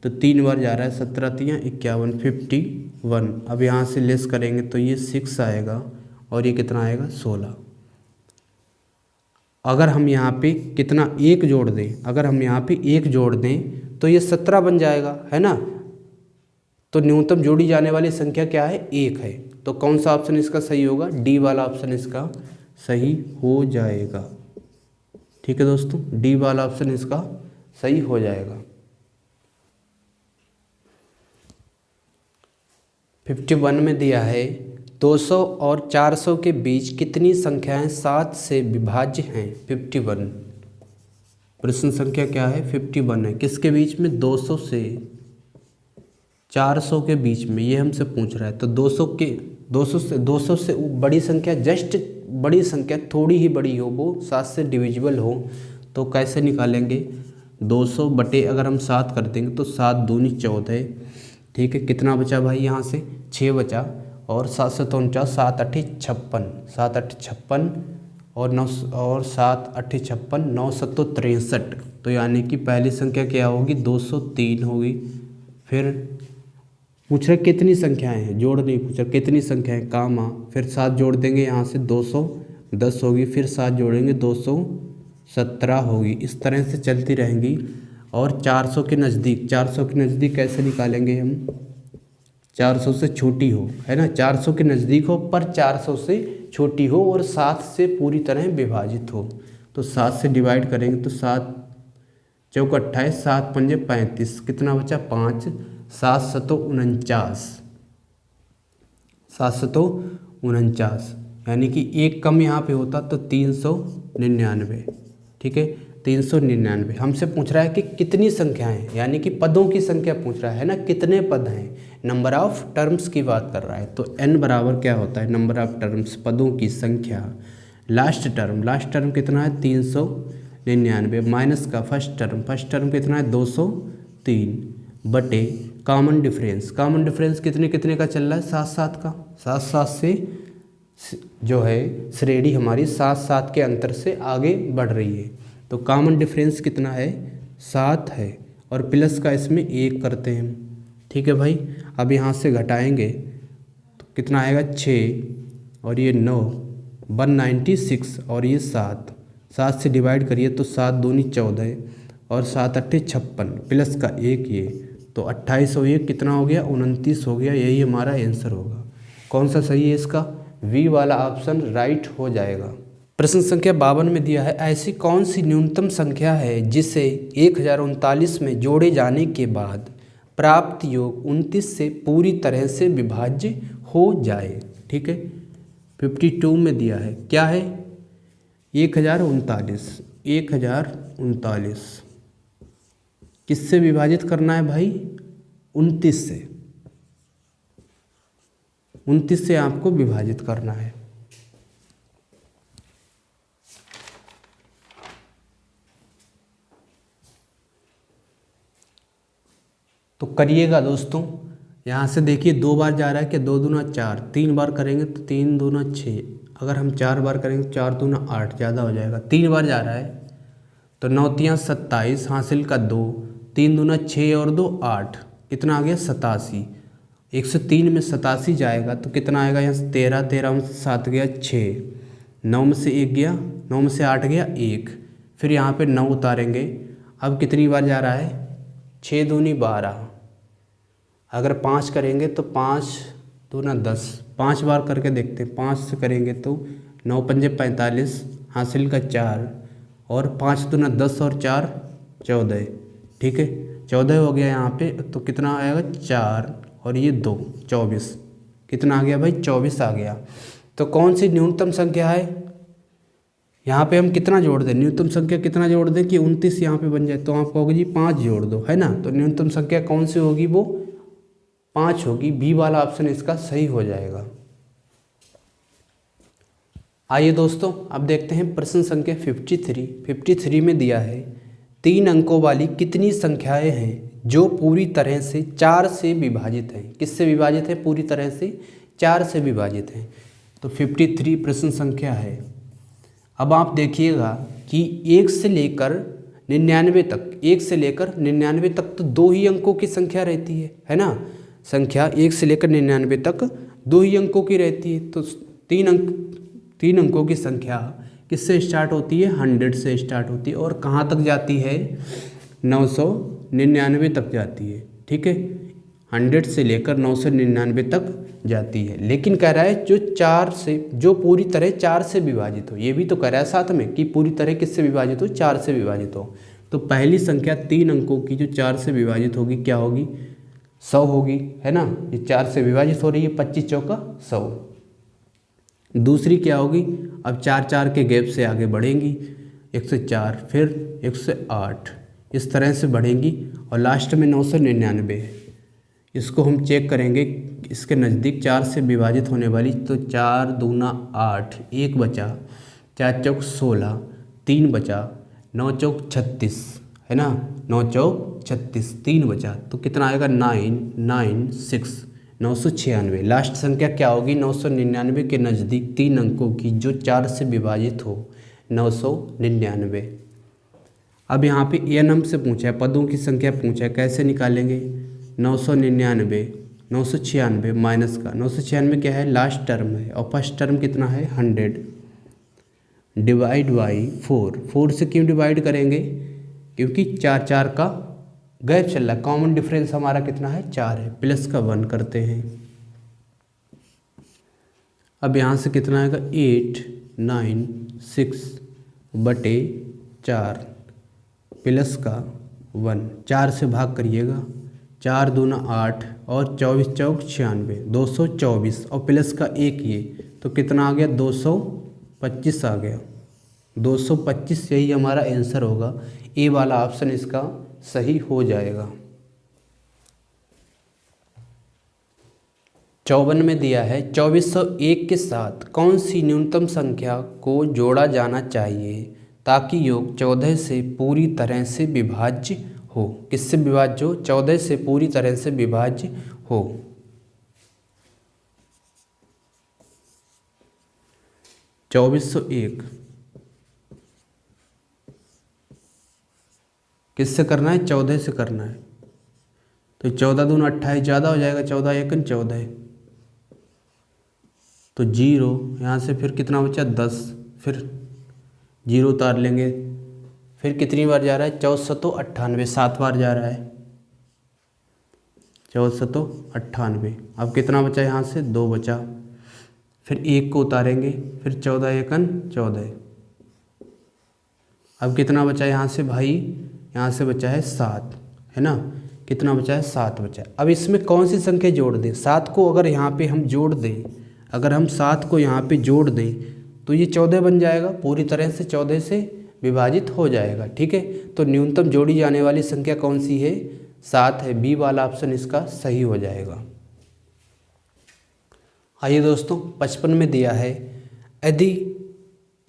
तो 3 बार जा रहा है, 17 3 51, 51। अब यहाँ से लेस करेंगे तो ये 6 आएगा, और ये कितना आएगा, 16। अगर हम यहाँ पे कितना 1 जोड़ दें, अगर हम यहाँ पे 1 जोड़ दें तो ये 17 बन जाएगा, है ना। तो न्यूनतम जोड़ी जाने वाली संख्या क्या है, 1 है। तो कौन सा ऑप्शन इसका सही होगा, डी वाला ऑप्शन इसका सही हो जाएगा। ठीक है दोस्तों, डी वाला ऑप्शन इसका सही हो जाएगा। 51 में दिया है 200 और 400 के बीच कितनी संख्याएं 7 से विभाज्य हैं। 51 प्रश्न संख्या क्या है, 51 है। किसके बीच में, 200 से 400 के बीच में, ये हमसे पूछ रहा है। तो 200 से बड़ी संख्या, जस्ट बड़ी संख्या थोड़ी ही बड़ी हो, वो 7 से डिविजिबल हो, तो कैसे निकालेंगे, 200 बटे अगर हम 7 कर देंगे तो 7 दूनी 14। ठीक है, कितना बचा भाई, यहाँ से 6 बचा, और 7 से 49, 7 8 56, 7 8 56, और 9 और 7 8 56 9 7 63। तो यानी कि पहली संख्या क्या होगी 203 होगी। फिर पूछ रहे कितनी संख्याएं हैं, जोड़ नहीं पूछ रहा कितनी संख्याएं, कामा फिर 7 जोड़ देंगे यहाँ से 210 होगी, फिर 7 जोड़ेंगे 217 होगी। इस तरह से चलती रहेंगी। और 400 के नज़दीक कैसे निकालेंगे हम, 400 से छोटी हो, है ना, 400 के नज़दीक हो पर 400 से छोटी हो और 7 से पूरी तरह विभाजित हो। तो 7 से डिवाइड करेंगे तो 7 चौक 28, 7 पंजे 35, कितना बचा 5, 749, 749। यानी कि एक कम यहाँ पे होता तो 399। ठीक है, 399। हमसे पूछ रहा है कि कितनी संख्याएं हैं, यानी कि पदों की संख्या पूछ रहा है ना, कितने पद हैं, नंबर ऑफ टर्म्स की बात कर रहा है। तो n बराबर क्या होता है, नंबर ऑफ टर्म्स, पदों की संख्या। लास्ट टर्म कितना है 399 माइनस का फर्स्ट टर्म कितना है 203 बटे कॉमन डिफरेंस कितने का चल रहा है 7 का, 7 से जो है श्रेणी हमारी 7 के अंतर से आगे बढ़ रही है। तो कॉमन डिफरेंस कितना है 7 है और प्लस का इसमें 1 करते हैं। ठीक है भाई, अब यहाँ से घटाएंगे तो कितना आएगा 6 और ये 9, 196 और ये 7 से डिवाइड करिए तो 7 दूनी 14 और 7 अट्ठे 56 प्लस का 1 ये, तो 28 और 1 कितना हो गया 29 हो गया। यही हमारा आंसर होगा। कौन सा सही है इसका, वी वाला ऑप्शन राइट हो जाएगा। प्रश्न संख्या 52 में दिया है, ऐसी कौन सी न्यूनतम संख्या है जिसे 1039 में जोड़े जाने के बाद प्राप्त योग 29 से पूरी तरह से विभाज्य हो जाए। ठीक है, 52 में दिया है क्या है 1039 किससे विभाजित करना है भाई 29 से, 29 से आपको विभाजित करना है। तो करिएगा दोस्तों, यहाँ से देखिए 2 बार जा रहा है कि 2 दूना 4, 3 बार करेंगे तो 3 दूना 6, अगर हम 4 बार करेंगे तो 4 दूना 8, ज़्यादा हो जाएगा। 3 बार जा रहा है तो 9 तियाँ 27 हासिल का 2, 3 दूना 6 और 2 8, कितना आ गया 87। 103 में 87 जाएगा तो कितना आएगा यहाँ से 13, 13 में से 7 गया 6, 9 में से 1 गया, 9 में से 8 गया 1, फिर यहाँ पे 9 उतारेंगे। अब कितनी बार जा रहा है 6 दूनी 12, अगर 5 करेंगे तो 5 दूना 10, 5 बार करके देखते हैं। 5 से करेंगे तो 9 पंजे 45 हासिल का 4 और 5 दूना 10 और 4 14। ठीक है, 14 हो गया यहाँ पे, तो कितना आएगा 4 और ये 2 24, कितना आ गया भाई 24 आ गया। तो कौन सी न्यूनतम संख्या है, यहाँ पे हम कितना जोड़ दें, न्यूनतम संख्या कितना जोड़ दें कि 29 यहाँ पे बन जाए। तो आप कहोगे जी 5 जोड़ दो, है ना। तो न्यूनतम संख्या कौन सी होगी, वो 5 होगी। बी वाला ऑप्शन इसका सही हो जाएगा। आइए दोस्तों अब देखते हैं प्रश्न संख्या 53 में दिया है 3 अंकों वाली कितनी संख्याएं हैं जो पूरी तरह से 4 से विभाजित हैं। किससे विभाजित है, पूरी तरह से 4 से विभाजित हैं। तो 53 प्रश्न संख्या है। अब आप देखिएगा कि 1 से लेकर 99 तक, 1 से लेकर 99 तक तो 2 ही अंकों की संख्या रहती है ना। संख्या 1 से लेकर 99 तक 2 ही अंकों की रहती है। तो 3 अंकों की संख्या किससे स्टार्ट होती है, 100 से स्टार्ट होती है और कहाँ तक जाती है, 999 तक जाती है। ठीक है, 100 से लेकर 999 तक जाती है। लेकिन कह रहा है जो पूरी तरह 4 से विभाजित हो। ये भी तो कह रहा है साथ में कि पूरी तरह किससे विभाजित हो, 4 से विभाजित हो। तो पहली संख्या 3 अंकों की जो 4 से विभाजित होगी क्या होगी, 100 होगी, है ना। ये 4 से विभाजित हो रही है, 25 चौका 100। दूसरी क्या होगी, अब 4 के गैप से आगे बढ़ेंगी, 104 फिर 108, इस तरह से बढ़ेंगी और लास्ट में 999 है। इसको हम चेक करेंगे इसके नज़दीक 4 से विभाजित होने वाली। तो 4 दूना 8, 1 बचा, 4 चौक 16, 3 बचा, 9 चौक 36, है ना, 9 चौक 36, 3 बचा। तो कितना आएगा 996, 996। लास्ट संख्या क्या होगी 999 के नज़दीक 3 अंकों की जो 4 से विभाजित हो 999। अब यहाँ पे एन हमसे पूछा है, पदों की संख्या पूछा है, कैसे निकालेंगे 999 996 माइनस का 996 क्या है लास्ट टर्म है और फर्स्ट टर्म कितना है 100 डिवाइड बाई 4 से क्यों डिवाइड करेंगे क्योंकि 4 का गैप चल रहा है, कॉमन डिफरेंस हमारा कितना है 4 है, प्लस का 1 करते हैं। अब यहाँ से कितना आएगा 896/4 प्लस का 1, 4 से भाग करिएगा, 4 दूना 8 और 24 चौक 96 224 और प्लस का 1 ये तो कितना आ गया 225 आ गया 225। यही हमारा आंसर होगा, ए वाला ऑप्शन इसका सही हो जाएगा। 54 में दिया है 2401 के साथ कौन सी न्यूनतम संख्या को जोड़ा जाना चाहिए ताकि योग 14 से पूरी तरह से विभाज्य हो। किससे विभाज्य हो 14 से पूरी तरह से विभाज्य हो। 2401 किससे करना है 14 से करना है तो 14 दूना 28 ज़्यादा हो जाएगा, 14 एकन 14 तो 0 यहाँ से फिर कितना बचा 10, फिर 0 उतार लेंगे, फिर कितनी बार जा रहा है 498 7 बार जा रहा है 498। अब कितना बचा यहाँ से 2 बचा, फिर 1 को उतारेंगे, फिर 14 एकन 14। अब कितना बचा यहाँ से भाई, यहाँ से बचा है 7 है ना, कितना बचा है 7 बचा है। अब इसमें कौन सी संख्या जोड़ दें, 7 को अगर यहाँ पे हम जोड़ दें, अगर हम 7 को यहाँ पे जोड़ दें तो ये 14 बन जाएगा, पूरी तरह से 14 से विभाजित हो जाएगा। ठीक है, तो न्यूनतम जोड़ी जाने वाली संख्या कौन सी है 7 है, बी वाला ऑप्शन इसका सही हो जाएगा। आइए दोस्तों 55 में दिया है यदि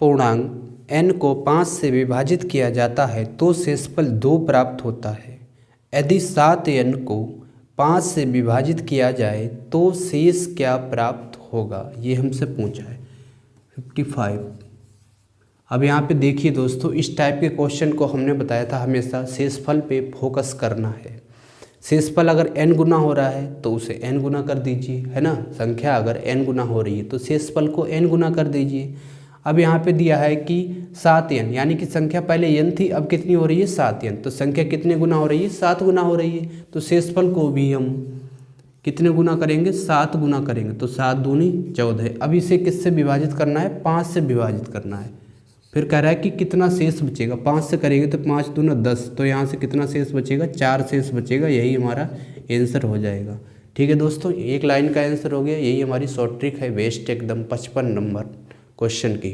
पूर्णांक n को 5 से विभाजित किया जाता है तो शेषफल 2 प्राप्त होता है। यदि 7n को 5 से विभाजित किया जाए तो शेष क्या प्राप्त होगा, ये हमसे पूछा है 55। अब यहाँ पे देखिए दोस्तों, इस टाइप के क्वेश्चन को हमने बताया था हमेशा शेषफल पे फोकस करना है। शेषफल अगर n गुना हो रहा है तो उसे n गुना कर दीजिए, है ना, संख्या अगर n गुना हो रही है तो शेषफल को n गुना कर दीजिए। अब यहाँ पे दिया है कि 7n, यानी कि संख्या पहले n थी, अब कितनी हो रही है 7n, तो संख्या कितने गुना हो रही है 7 गुना हो रही है, तो शेषफल को भी हम कितने गुना करेंगे 7 गुना करेंगे, तो 7 दूनी 14। अब इसे किससे विभाजित करना है 5 से विभाजित करना है। फिर कह रहा है कि कितना शेष बचेगा, 5 से करेंगे तो 5 दूना 10, तो यहाँ से कितना शेष बचेगा 4 शेष बचेगा, यही हमारा आंसर हो जाएगा। ठीक है दोस्तों, एक लाइन का आंसर हो गया, यही हमारी शॉर्ट ट्रिक है बेस्ट एकदम 55 नंबर क्वेश्चन की।